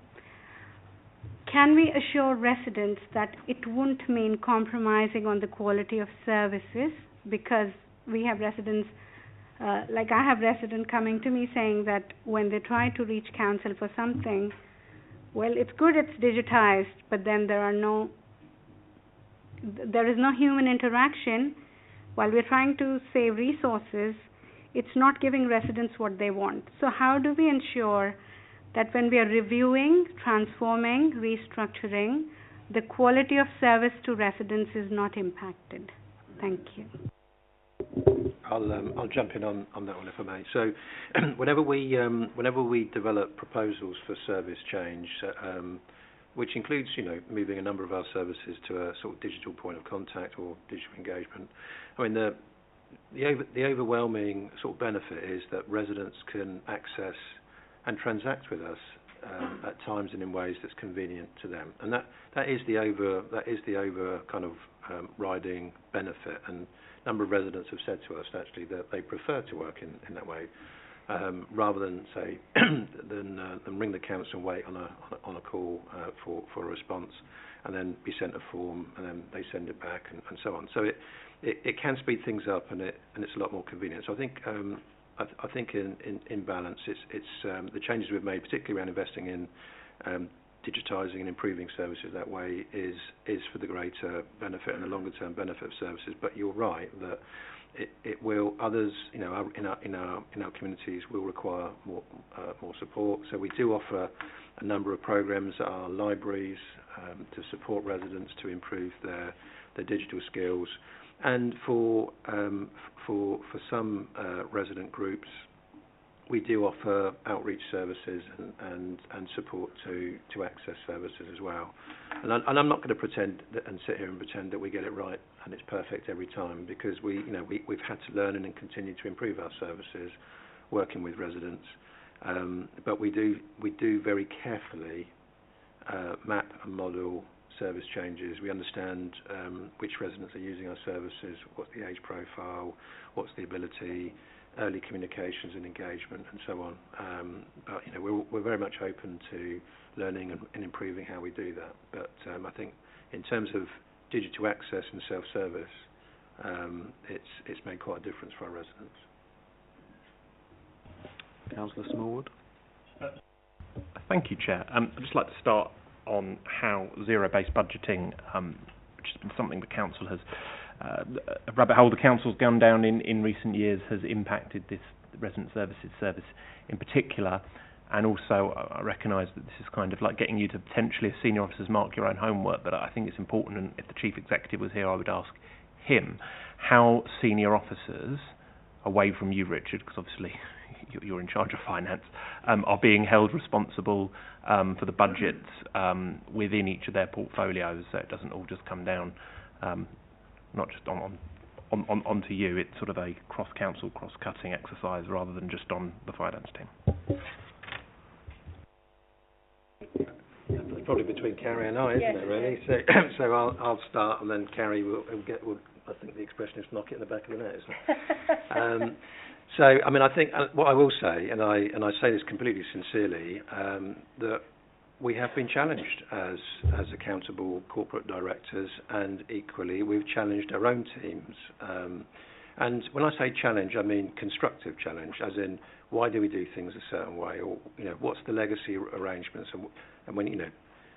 Can we assure residents that it won't mean compromising on the quality of services? Because we have residents, like I have residents coming to me saying that when they try to reach council for something, well, it's good it's digitized, but then there is no human interaction. While we're trying to save resources, it's not giving residents what they want. So how do we ensure that when we are reviewing, transforming, restructuring, the quality of service to residents is not impacted? Thank you. I'll jump in on that one if I may. So, whenever we develop proposals for service change, which includes moving a number of our services to a sort of digital point of contact or digital engagement, I mean the overwhelming sort of benefit is that residents can access and transact with us at times and in ways that's convenient to them, and that is the over kind of riding benefit. And a number of residents have said to us actually that they prefer to work in that way, rather than say than ring the council and wait on a call for a response, and then be sent a form and then they send it back and so on. So it can speed things up, and it's a lot more convenient. So I think I think in balance, it's the changes we've made, particularly around investing in digitising and improving services that way, is for the greater benefit and the longer term benefit of services. But you're right that it will, others in our communities will require more support. So we do offer a number of programs at our libraries to support residents to improve their digital skills, and for some resident groups, we do offer outreach services and support to access services as well. And I'm not going to pretend and sit here and pretend that we get it right and it's perfect every time, because we've had to learn and continue to improve our services working with residents. But we do very carefully map and model service changes. We understand which residents are using our services, what's the age profile, what's the ability, early communications and engagement, and so on. But we're very much open to learning and improving how we do that. But I think in terms of digital access and self-service, it's made quite a difference for our residents. Councillor Smallwood. Thank you, Chair. I'd just like to start on how zero-based budgeting, which has been something the council has, a rabbit hole the council's gone down in recent years, has impacted this resident services service in particular. And also, I recognise that this is kind of like getting you to potentially, as senior officers, mark your own homework, but I think it's important, and if the Chief Executive was here, I would ask him how senior officers, away from you, Richard, because obviously you're in charge of finance, are being held responsible for the budgets within each of their portfolios, so it doesn't all just come down, not just onto you. It's sort of a cross-council, cross-cutting exercise rather than just on the finance team. It's probably between Carrie and I, isn't it, really? So I'll start, and then Carrie will I think the expression is knock it in the back of the net, isn't it? So, I mean, I think what I will say, and I say this completely sincerely, that we have been challenged as accountable corporate directors, and equally we've challenged our own teams. And when I say challenge, I mean constructive challenge, as in why do we do things a certain way, or what's the legacy arrangements, and when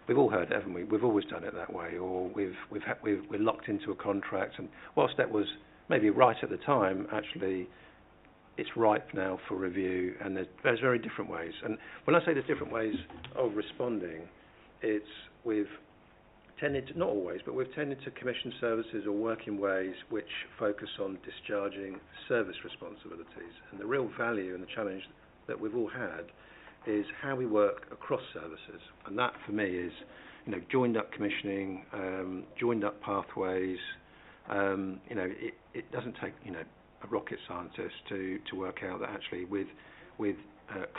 we've all heard it, haven't we? We've always done it that way, or we're locked into a contract, and whilst that was maybe right at the time, actually it's ripe now for review, and there's very different ways. And when I say there's different ways of responding, it's we've tended to, not always, but we've tended to commission services or work in ways which focus on discharging service responsibilities. And the real value and the challenge that we've all had is how we work across services. And that, for me, is joined up commissioning, joined up pathways. It doesn't take a rocket scientist to work out that actually with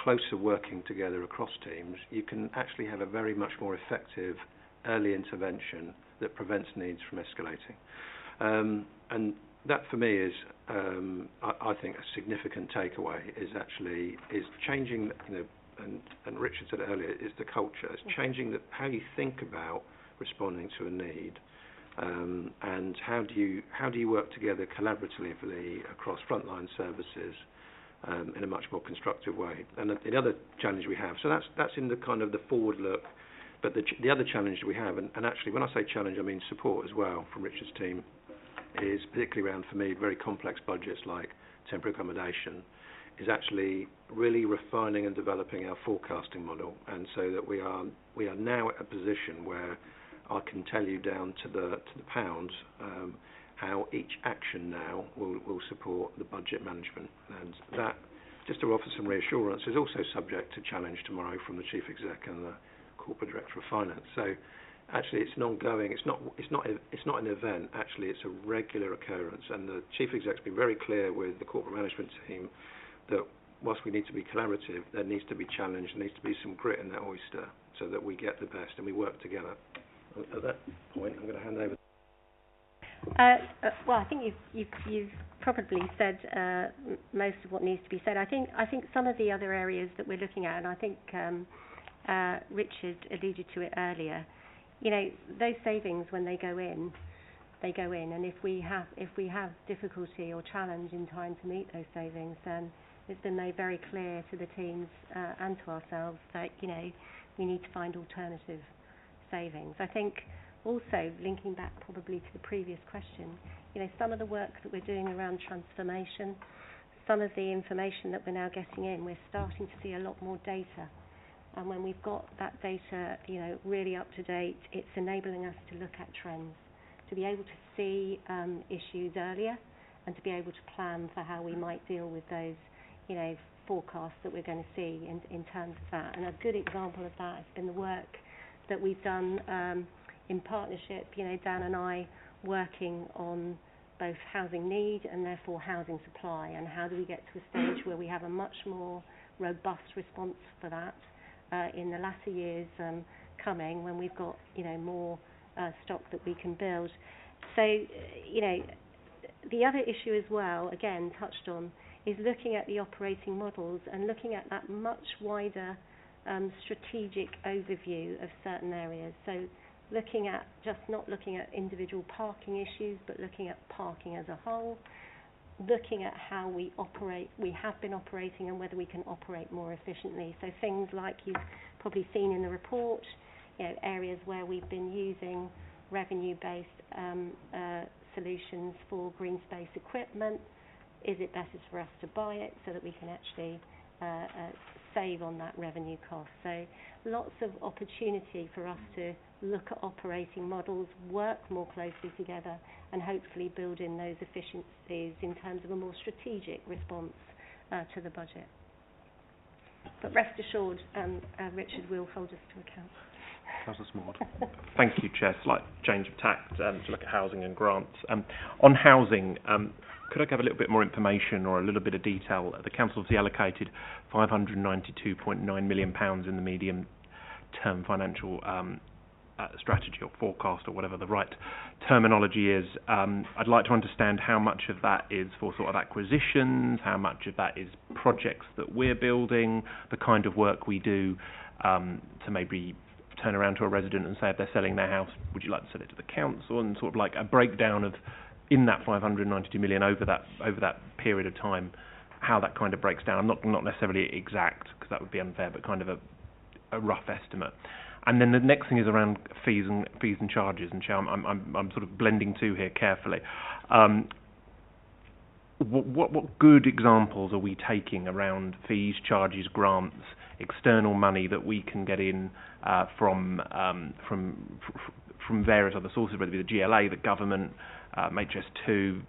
closer working together across teams, you can actually have a very much more effective early intervention that prevents needs from escalating. And that for me is, I think, a significant takeaway is changing, and Richard said it earlier, is the culture. It's changing how you think about responding to a need. And how do you work together collaboratively across frontline services in a much more constructive way? And the other challenge we have, so that's in the kind of the forward look, but the other challenge we have, and actually when I say challenge, I mean support as well from Richard's team, is particularly around, for me, very complex budgets like temporary accommodation, is actually really refining and developing our forecasting model, and so that we are now at a position where I can tell you down to the pound how each action now will support the budget management, and that, just to offer some reassurance, is also subject to challenge tomorrow from the Chief Exec and the Corporate Director of Finance. So actually it's an ongoing, it's not an event, actually it's a regular occurrence, and the Chief Exec's been very clear with the corporate management team that whilst we need to be collaborative, there needs to be challenge, there needs to be some grit in that oyster so that we get the best and we work together. At that point, I'm going to hand over. Well, I think you've probably said most of what needs to be said. I think some of the other areas that we're looking at, and I think Richard alluded to it earlier. Those savings, when they go in, and if we have difficulty or challenge in trying to meet those savings, then it's been made very clear to the teams and to ourselves that we need to find alternative savings. I think also linking back probably to the previous question, some of the work that we're doing around transformation, some of the information that we're now getting in, we're starting to see a lot more data. And when we've got that data, really up to date, it's enabling us to look at trends, to be able to see issues earlier, and to be able to plan for how we might deal with those, forecasts that we're going to see in terms of that. And a good example of that has been the work that we've done in partnership, Dan and I, working on both housing need and therefore housing supply, and how do we get to a stage where we have a much more robust response for that in the latter years coming, when we've got more stock that we can build. So, the other issue as well, again touched on, is looking at the operating models and looking at that much wider strategic overview of certain areas. So not looking at individual parking issues, but looking at parking as a whole, looking at how we have been operating and whether we can operate more efficiently. So things like you've probably seen in the report, areas where we've been using revenue-based solutions for green space equipment. Is it better for us to buy it so that we can actually save on that revenue cost? So lots of opportunity for us to look at operating models, work more closely together, and hopefully build in those efficiencies in terms of a more strategic response to the budget. But rest assured, Richard will hold us to account. Councillor Smart. Thank you, Chair. Slight change of tact to look at housing and grants. On housing, could I give a little bit more information or a little bit of detail? The Council obviously allocated £592.9 million in the medium-term financial strategy or forecast or whatever the right terminology is. I'd like to understand how much of that is for sort of acquisitions, how much of that is projects that we're building, the kind of work we do to maybe turn around to a resident and say if they're selling their house, would you like to sell it to the council, and sort of like a breakdown of in that 592 million over that period of time, how that kind of breaks down. Not necessarily exact, because that would be unfair, but kind of a rough estimate. And then the next thing is around fees and charges. And Chair, I'm sort of blending two here carefully. What good examples are we taking around fees, charges, grants, external money that we can get in from various other sources, whether it be the GLA, the government, HS2,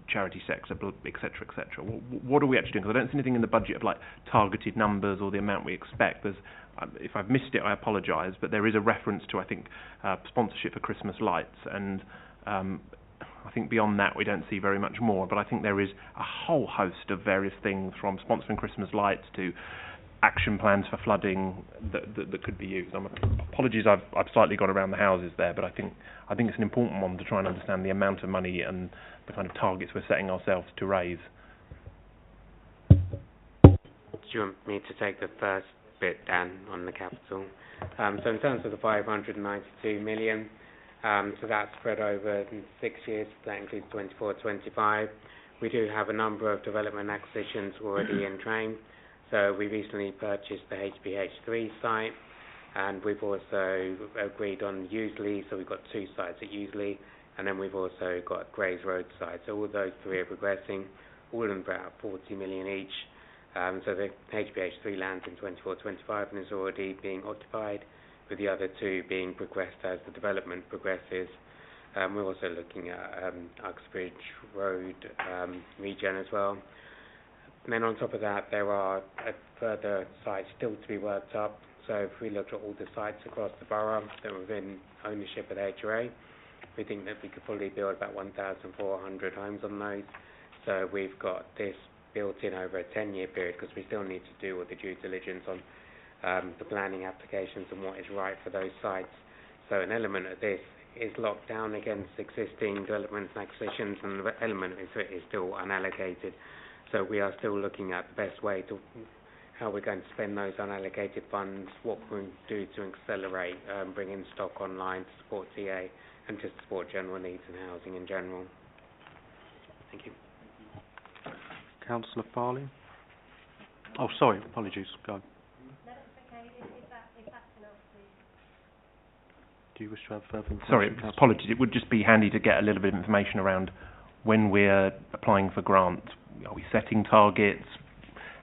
charity sector, etc., etc. What are we actually doing? Because I don't see anything in the budget of like targeted numbers or the amount we expect. If I've missed it, I apologise, but there is a reference to, I think, sponsorship for Christmas lights, and I think beyond that we don't see very much more. But I think there is a whole host of various things, from sponsoring Christmas lights to action plans for flooding that could be used. Apologies, I've slightly gone around the houses there, but I think it's an important one to try and understand the amount of money and the kind of targets we're setting ourselves to raise. Do you want me to take the first bit, Dan, on the capital? So in terms of the 592 million, so that's spread over 6 years. That includes 24-25. We do have a number of development acquisitions already in train. So we recently purchased the HBH3 site, and we've also agreed on Useley, so we've got 2 sites at Useley, and then we've also got Grays Road site. So all those 3 are progressing, all in about 40 million each. So the HBH3 lands in 24-25 and is already being occupied, with the other 2 being progressed as the development progresses. We're also looking at Uxbridge Road regen as well. And then on top of that, there are further sites still to be worked up. So if we look at all the sites across the borough that are within ownership of the HRA, we think that we could probably build about 1,400 homes on those. So we've got this built in over a 10-year period, because we still need to do all the due diligence on the planning applications and what is right for those sites. So an element of this is locked down against existing developments and acquisitions, and an element of it is still unallocated. So we are still looking at the best way to how we're going to spend those unallocated funds, what we can do to accelerate bringing stock online to support TA and to support general needs and housing in general. Thank you. Councillor Farley. Oh, sorry, apologies. Go on. No, it's okay. If that's enough, please. Do you wish to have further information? Sorry, apologies. It would just be handy to get a little bit of information around when we're applying for grants. Are we setting targets?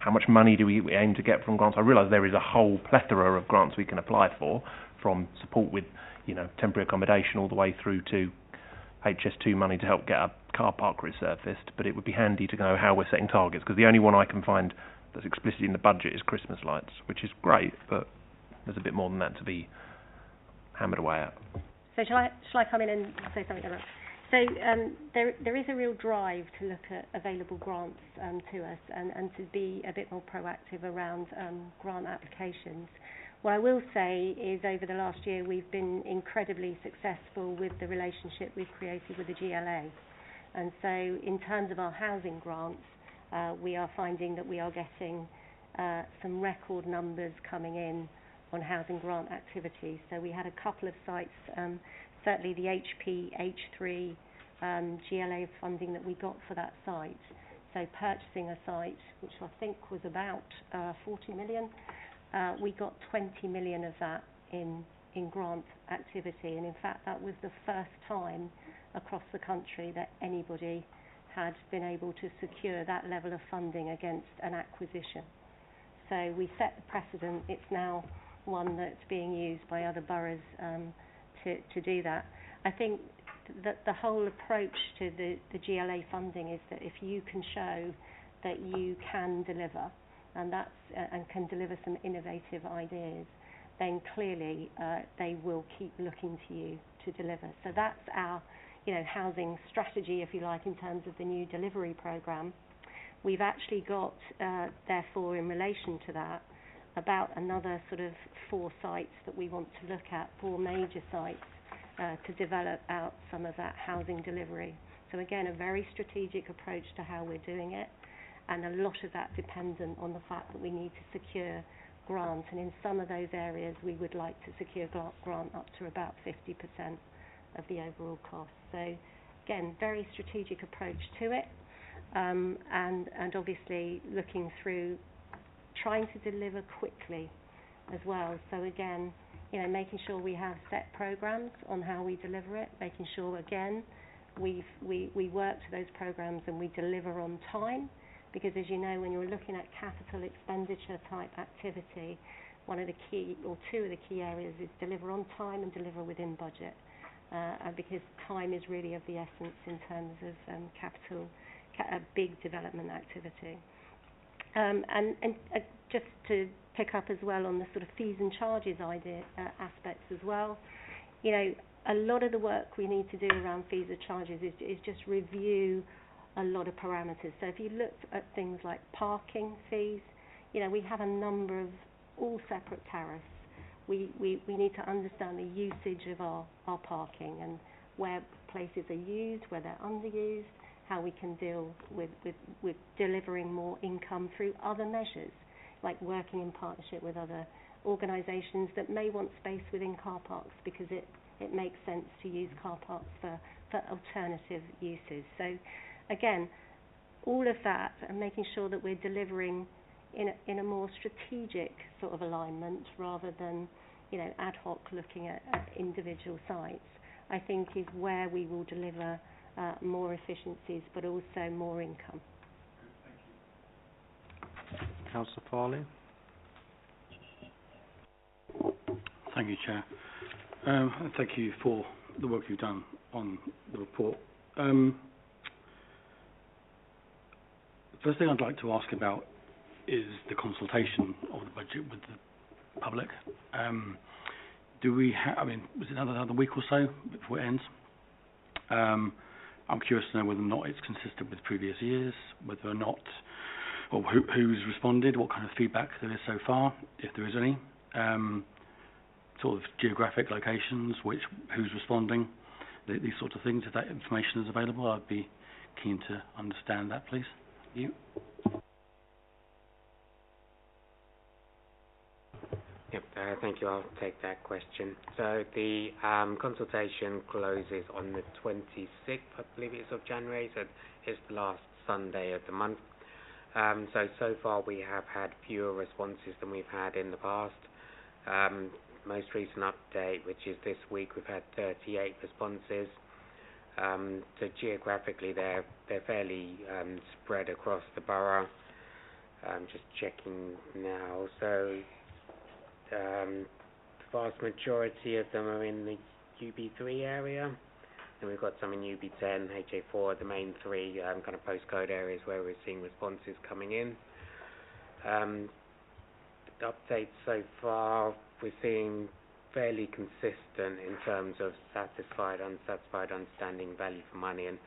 How much money do we aim to get from grants? I realise there is a whole plethora of grants we can apply for, from support with, temporary accommodation all the way through to HS2 money to help get a car park resurfaced. But it would be handy to know how we're setting targets, because the only one I can find that's explicit in the budget is Christmas lights, which is great, but there's a bit more than that to be hammered away at. So shall I come in and say something about that? So there is a real drive to look at available grants to us and to be a bit more proactive around grant applications. What I will say is over the last year we've been incredibly successful with the relationship we've created with the GLA. And so in terms of our housing grants, we are finding that we are getting some record numbers coming in on housing grant activities. So we had a couple of sites, certainly the HP H3 GLA funding that we got for that site. So purchasing a site, which I think was about 40 million, we got 20 million of that in grant activity. And in fact, that was the first time across the country that anybody had been able to secure that level of funding against an acquisition. So we set the precedent. It's now one that's being used by other boroughs to do that. I think that the whole approach to the GLA funding is that if you can show that you can deliver, and can deliver some innovative ideas, then clearly they will keep looking to you to deliver. So that's our, housing strategy, if you like, in terms of the new delivery programme. We've actually got, therefore, in relation to that, about another sort of 4 sites that we want to look at, 4 major sites, to develop out some of that housing delivery. So again, a very strategic approach to how we're doing it, and a lot of that dependent on the fact that we need to secure grants, and in some of those areas we would like to secure grant up to about 50% of the overall cost. So again, very strategic approach to it, and obviously looking through, trying to deliver quickly as well. So again, making sure we have set programs on how we deliver it, making sure again we work to those programs and we deliver on time, because as you know, when you're looking at capital expenditure type activity, one of the key, or 2 of the key areas, is deliver on time and deliver within budget, because time is really of the essence in terms of big development activity. And just to pick up as well on the sort of fees and charges aspects as well, a lot of the work we need to do around fees and charges is just review a lot of parameters. So if you looked at things like parking fees, we have a number of all separate tariffs. We need to understand the usage of our parking and where places are used, where they're underused, how we can deal with delivering more income through other measures, like working in partnership with other organisations that may want space within car parks, because it makes sense to use car parks for alternative uses. So again, all of that, and making sure that we're delivering in a more strategic sort of alignment rather than ad hoc looking at individual sites, I think is where we will deliver more efficiencies but also more income. Councillor Farley. Thank you, Chair. And thank you for the work you've done on the report. The first thing I'd like to ask about is the consultation of the budget with the public. Do we have, was it another week or so before it ends? I'm curious to know whether or not it's consistent with previous years, whether or not, or who's responded, what kind of feedback there is so far, if there is any, sort of geographic locations, who's responding, these sorts of things. If that information is available, I'd be keen to understand that, please. You. Yep, thank you. I'll take that question. So the consultation closes on the 26th, I believe it's, of January, so it's the last Sunday of the month. So far we have had fewer responses than we've had in the past. Most recent update, which is this week, we've had 38 responses. So geographically they're fairly spread across the borough. Just checking now. So the vast majority of them are in the UB3 area, and we've got some in UB10, HA4, the main 3 kind of postcode areas where we're seeing responses coming in. Updates so far, we're seeing fairly consistent in terms of satisfied, unsatisfied, understanding value for money, and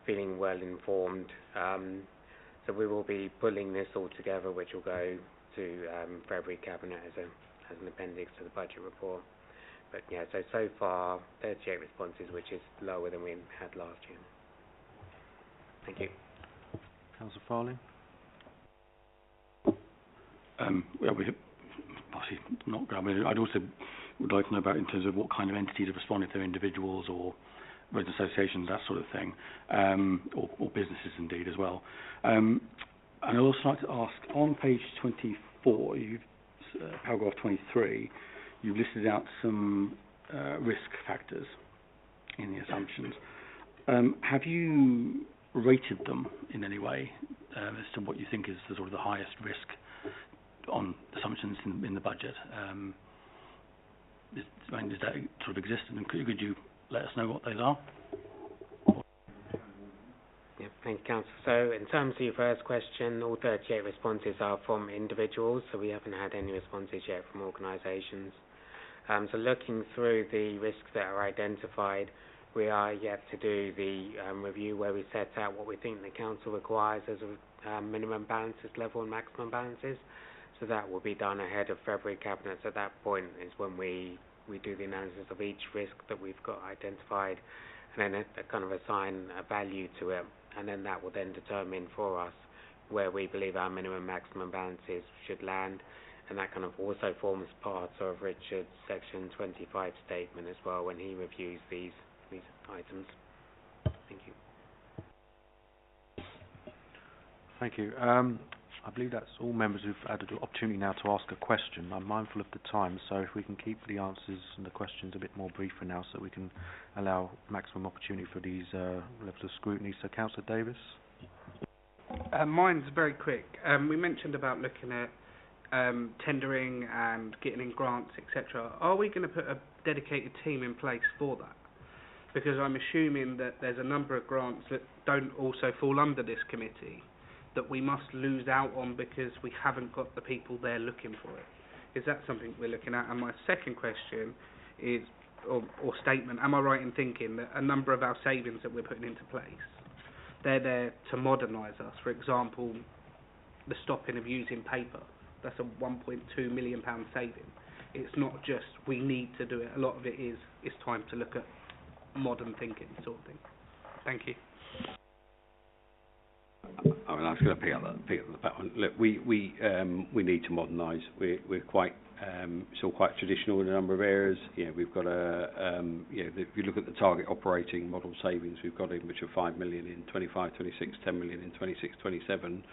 feeling well informed. So we will be pulling this all together, which will go to February Cabinet as an appendix to the budget report. But yeah, so far 38 responses, which is lower than we had last year. Thank you. Councillor Farley? Well, we obviously not. I mean, I'd also would like to know about in terms of what kind of entities have responded. If they're individuals or resident associations, that sort of thing, or businesses indeed as well. And I'd also like to ask, on page 24, paragraph 23, you've listed out some risk factors in the assumptions. Have you rated them in any way as to what you think is the sort of the highest risk on assumptions in the budget? Does that sort of exist, and could you let us know what those are? Yeah, thank you, Councillor. So in terms of your first question, all 38 responses are from individuals, so we haven't had any responses yet from organisations. So looking through the risks that are identified, we are yet to do the review where we set out what we think the Council requires as a minimum balances level and maximum balances. So that will be done ahead of February Cabinet. So at that point is when we do the analysis of each risk that we've got identified, and then kind of assign a value to it, and then that will then determine for us where we believe our minimum maximum balances should land, and that kind of also forms part of Richard's Section 25 statement as well when he reviews these items. Thank you. Thank you. I believe that's all members who've had an opportunity now to ask a question. I'm mindful of the time, so if we can keep the answers and the questions a bit more briefer now so that we can allow maximum opportunity for these levels of scrutiny. So, Councillor Davis? Mine's very quick. We mentioned about looking at tendering and getting in grants, etc. Are we going to put a dedicated team in place for that? Because I'm assuming that there's a number of grants that don't also fall under this committee that we must lose out on because we haven't got the people there looking for it. Is that something we're looking at? And my second question is, or statement, am I right in thinking that a number of our savings that we're putting into place, they're there to modernise us? For example, the stopping of using paper. That's a £1.2 million saving. It's not just we need to do it. A lot of it is it's time to look at modern thinking sort of thing. Thank you. I mean, I was going to pick up that one. Look, we need to modernise. We're quite still quite traditional in a number of areas. We've got if you look at the target operating model savings, we've got in which are 5 million in 25, 26, 10 million in 26, 27.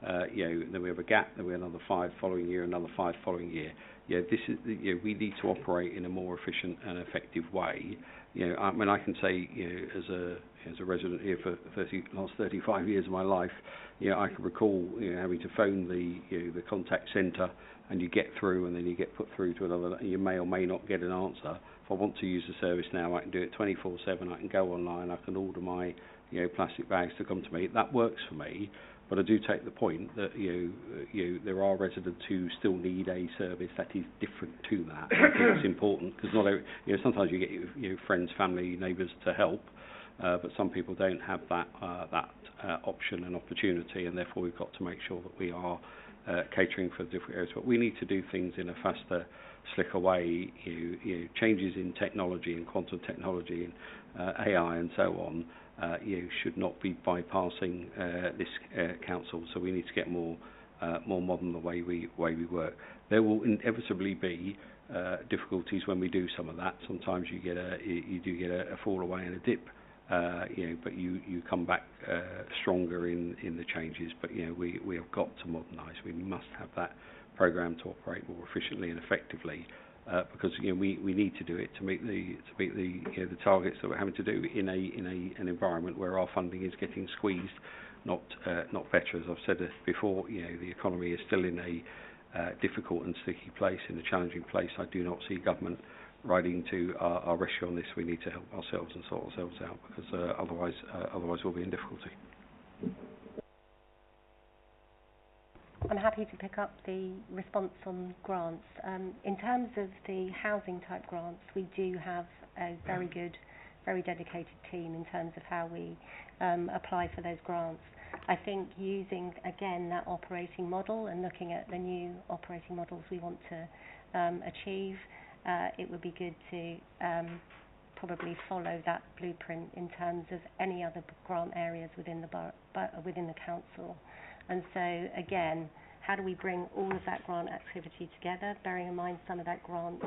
Then we have a gap. Then we have another 5 following year, another 5 following year. This is we need to operate in a more efficient and effective way. I mean, I can say, as a resident here for last 35 years of my life, I can recall, having to phone the contact centre, and you get through, and then you get put through to another. You may or may not get an answer. If I want to use the service now, I can do it 24/7. I can go online. I can order my plastic bags to come to me. That works for me. But I do take the point that there are residents who still need a service that is different to that. I think it's important because not sometimes you get your friends, family, neighbours to help, but some people don't have that option and opportunity, and therefore we've got to make sure that we are catering for different areas. But we need to do things in a faster, slicker way. Changes in technology and quantum technology and AI and so on. Should not be bypassing this council. So we need to get more modern the way we work. There will inevitably be difficulties when we do some of that. Sometimes you do get a fall away and a dip, but you come back stronger in the changes. But we have got to modernise. We must have that programme to operate more efficiently and effectively. Because we need to do it to meet the targets that we're having to do in an environment where our funding is getting squeezed, not better. As I've said before, the economy is still in a difficult and sticky place, in a challenging place. I do not see government riding to our rescue on this. We need to help ourselves and sort ourselves out, because otherwise we'll be in difficulty. I'm happy to pick up the response on grants. In terms of the housing type grants, we do have a very good, very dedicated team in terms of how we apply for those grants. I think using, again, that operating model and looking at the new operating models we want to achieve, it would be good to probably follow that blueprint in terms of any other grant areas within the council. And so, again, how do we bring all of that grant activity together, bearing in mind some of that grant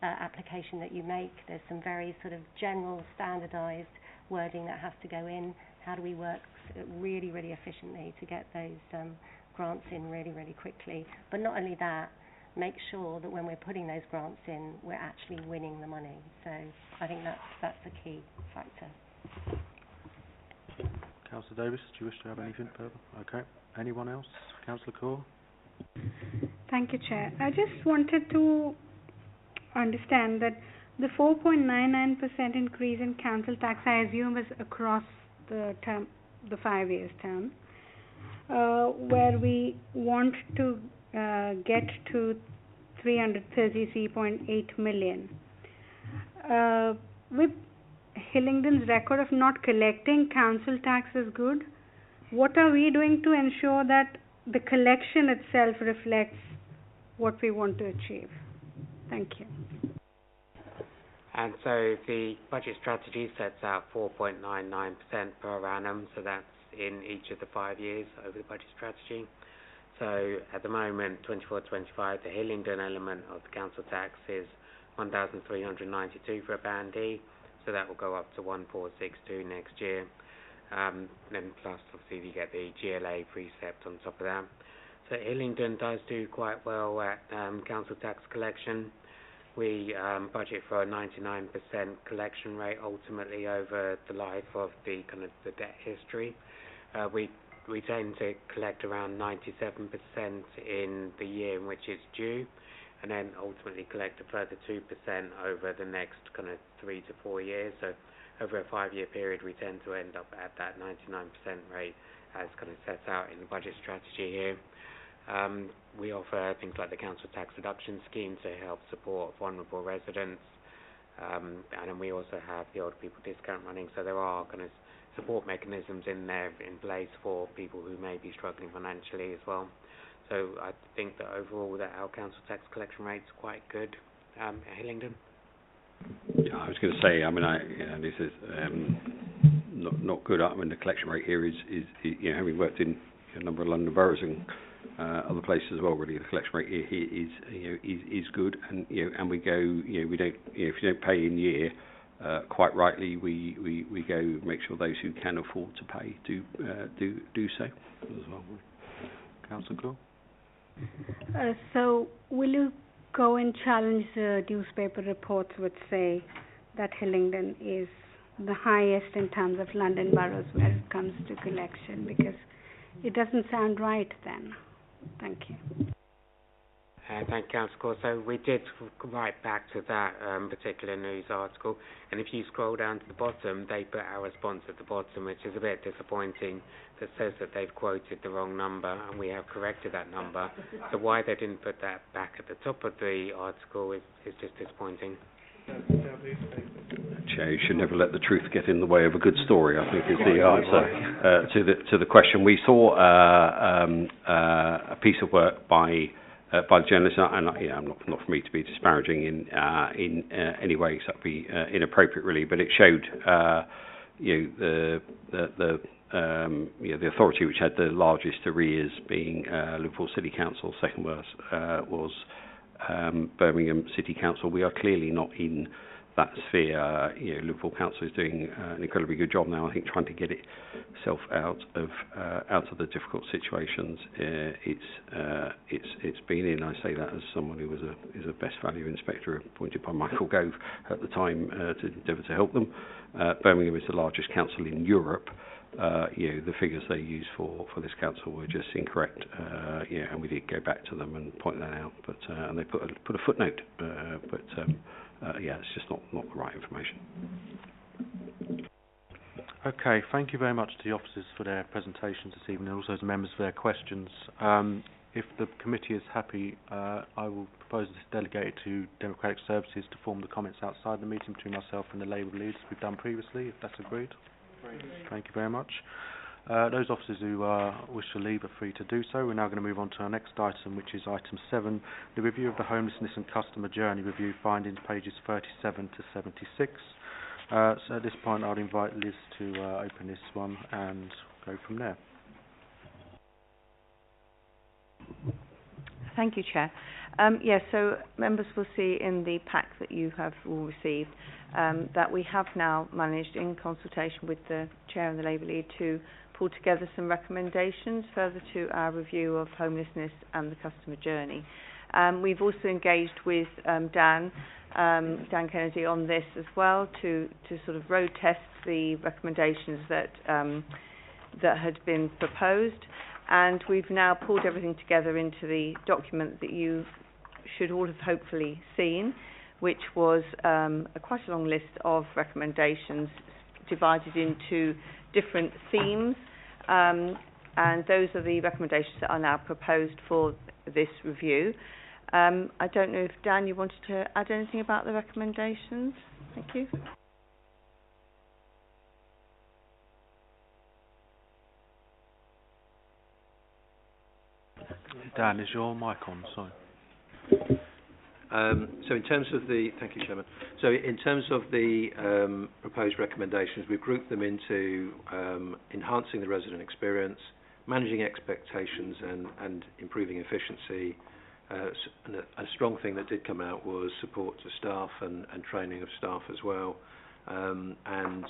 application that you make? There's some very sort of general, standardised wording that has to go in. How do we work really, really efficiently to get those grants in really, really quickly? But not only that, make sure that when we're putting those grants in, we're actually winning the money. So I think that's a key factor. Councillor Davis, do you wish to have anything further? Okay. Anyone else? Councillor Core? Thank you, Chair. I just wanted to understand that the 4.99% increase in council tax, I assume, is across the term, the 5 years term, where we want to get to 333.8 million. With Hillingdon's record of not collecting council tax is good, what are we doing to ensure that the collection itself reflects what we want to achieve? Thank you. And so the budget strategy sets out 4.99% per annum, so that's in each of the 5 years over the budget strategy. So at the moment, 24-25, the Hillingdon element of the council tax is 1,392 for a Band D, so that will go up to 1,462 next year. Then plus, obviously, you get the GLA precept on top of that. So Hillingdon does do quite well at council tax collection. We budget for a 99% collection rate ultimately over the life of the kind of the debt history. We tend to collect around 97% in the year in which it's due, and then ultimately collect a further 2% over the next kind of 3 to 4 years. So over a 5-year period, we tend to end up at that 99% rate as kind of set out in the budget strategy here. We offer things like the council tax deduction scheme to help support vulnerable residents, and then we also have the older people discount running, so there are kind of support mechanisms in there in place for people who may be struggling financially as well. So I think that overall that our council tax collection rate's quite good at Hillingdon. Yeah, I was going to say, this is not good. I mean, the collection rate here is having worked in a number of London boroughs and other places as well. Really, the collection rate here is good, and and we go, we don't, if you don't pay in year, quite rightly, we go make sure those who can afford to pay do so as well. Councillor Core? So will you go and challenge the newspaper reports which say that Hillingdon is the highest in terms of London boroughs where it comes to collection? Because it doesn't sound right then. Thank you. Thank you, Councillor Core. So we did write back to that particular news article, and if you scroll down to the bottom, they put our response at the bottom, which is a bit disappointing, that says that they've quoted the wrong number, and we have corrected that number. So why they didn't put that back at the top of the article is just disappointing. You should never let the truth get in the way of a good story, I think, is the answer to the question. We saw a piece of work by the journalist, and not for me to be disparaging in any way, because that would be inappropriate, really. But it showed, the authority which had the largest arrears being Liverpool City Council. Second worst was Birmingham City Council. We are clearly not in that sphere. Liverpool Council is doing an incredibly good job now, I think, trying to get itself out of the difficult situations it's been in. I say that as someone who is a best value inspector appointed by Michael Gove at the time to endeavour to help them. Birmingham is the largest council in Europe. The figures they used for this council were just incorrect. And we did go back to them and point that out, but and they put a footnote. It's just not the right information. Okay, thank you very much to the officers for their presentations this evening, and also to members for their questions. If the committee is happy, I will propose this delegated to Democratic Services to form the comments outside the meeting between myself and the Labour leaders we've done previously, if that's agreed. Thank you very much. Those officers who wish to leave are free to do so. We're now going to move on to our next item, which is item 7, the review of the homelessness and customer journey review findings, pages 37 to 76. So at this point, I'll invite Liz to open this one and go from there. Thank you, Chair. So members will see in the pack that you have all received that we have now managed, in consultation with the Chair and the Labour Lead, to pull together some recommendations further to our review of homelessness and the customer journey. We've also engaged with Dan Kennedy on this as well to sort of road test the recommendations that had been proposed, and we've now pulled everything together into the document that you should all have hopefully seen, which was quite a long list of recommendations divided into different themes, and those are the recommendations that are now proposed for this review. I don't know if, Dan, you wanted to add anything about the recommendations? Thank you. Dan, is your mic on? Sorry. So in terms of the, thank you, Chairman. So in terms of the proposed recommendations, we've grouped them into enhancing the resident experience, managing expectations, and improving efficiency. And a strong thing that did come out was support to staff and training of staff as well. And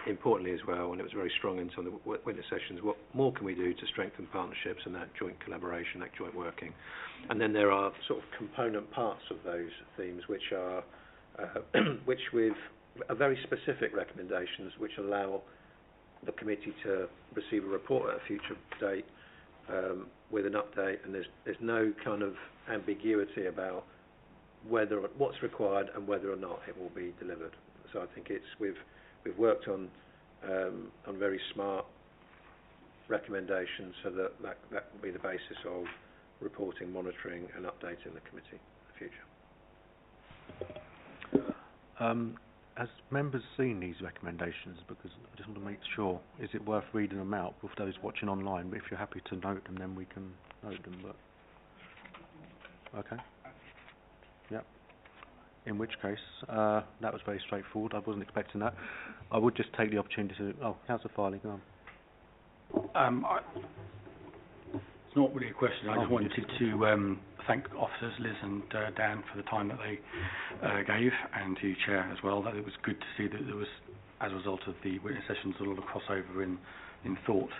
importantly as well, and it was very strong in some of the witness sessions, what more can we do to strengthen partnerships and that joint collaboration, that joint working? And then there are sort of component parts of those themes which are which with are very specific recommendations which allow the committee to receive a report at a future date with an update, and there's no kind of ambiguity about what's required and whether or not it will be delivered. So I think we've worked on very smart recommendations, so that will be the basis of reporting, monitoring, and updating the committee in the future. Has members seen these recommendations? Because I just want to make sure, is it worth reading them out with those watching online? But if you're happy to note them, then we can note them. But okay, yep. In which case, that was very straightforward. I wasn't expecting that. I would just take the opportunity to... Oh, Councillor Farley, go on. It's not really a question. I just wanted to thank officers Liz and Dan for the time that they gave, and to Chair as well. That it was good to see that there was, as a result of the witness sessions, a lot of crossover in thought.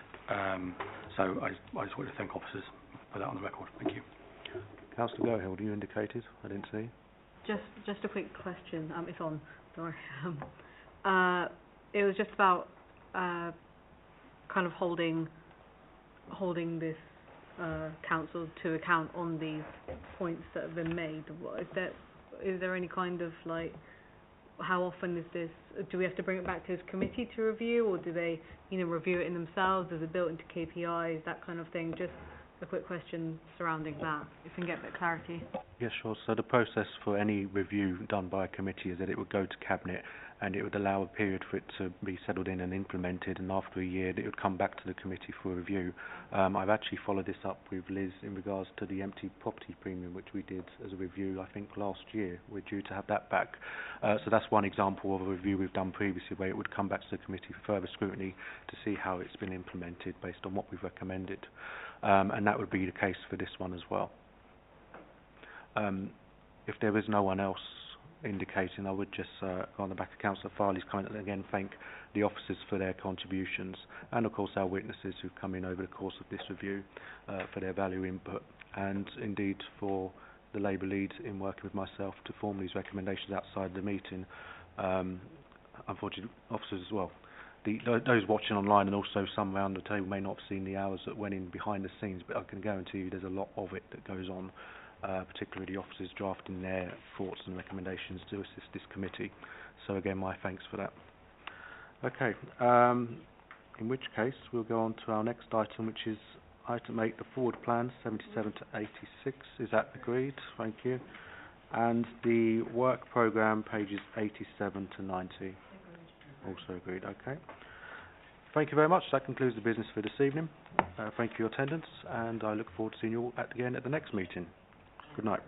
So I just wanted to thank officers, put that on the record. Thank you. Councillor Gohill, you indicated. I didn't see. Just a quick question. It's on. Sorry. It was just about kind of holding this council to account on these points that have been made. Is there any kind of how often is this? Do we have to bring it back to this committee to review, or do they review it in themselves? Is it built into KPIs, that kind of thing? Just a quick question surrounding that, if we can get a bit of clarity. Yes, sure. So the process for any review done by a committee is that it would go to Cabinet, and it would allow a period for it to be settled in and implemented, and after a year it would come back to the committee for review. I've actually followed this up with Liz in regards to the empty property premium, which we did as a review, I think, last year. We're due to have that back. So that's one example of a review we've done previously, where it would come back to the committee for further scrutiny to see how it's been implemented based on what we've recommended. And that would be the case for this one as well. If there is no one else indicating, I would just go on the back of Councillor Farley's comment and again thank the officers for their contributions, and of course our witnesses who've come in over the course of this review for their value input, and indeed for the Labour Lead in working with myself to form these recommendations outside the meeting. Unfortunately, officers as well. Those watching online and also some around the table may not have seen the hours that went in behind the scenes, but I can guarantee you there's a lot of it that goes on, particularly the officers drafting their thoughts and recommendations to assist this committee. So again, my thanks for that. Okay, in which case we'll go on to our next item, which is item 8, the forward plan, 77 to 86. Is that agreed? Thank you. And the work programme, pages 87 to 90. Also agreed, okay. Thank you very much. That concludes the business for this evening. Thank you for your attendance, and I look forward to seeing you all again at the next meeting. Good night.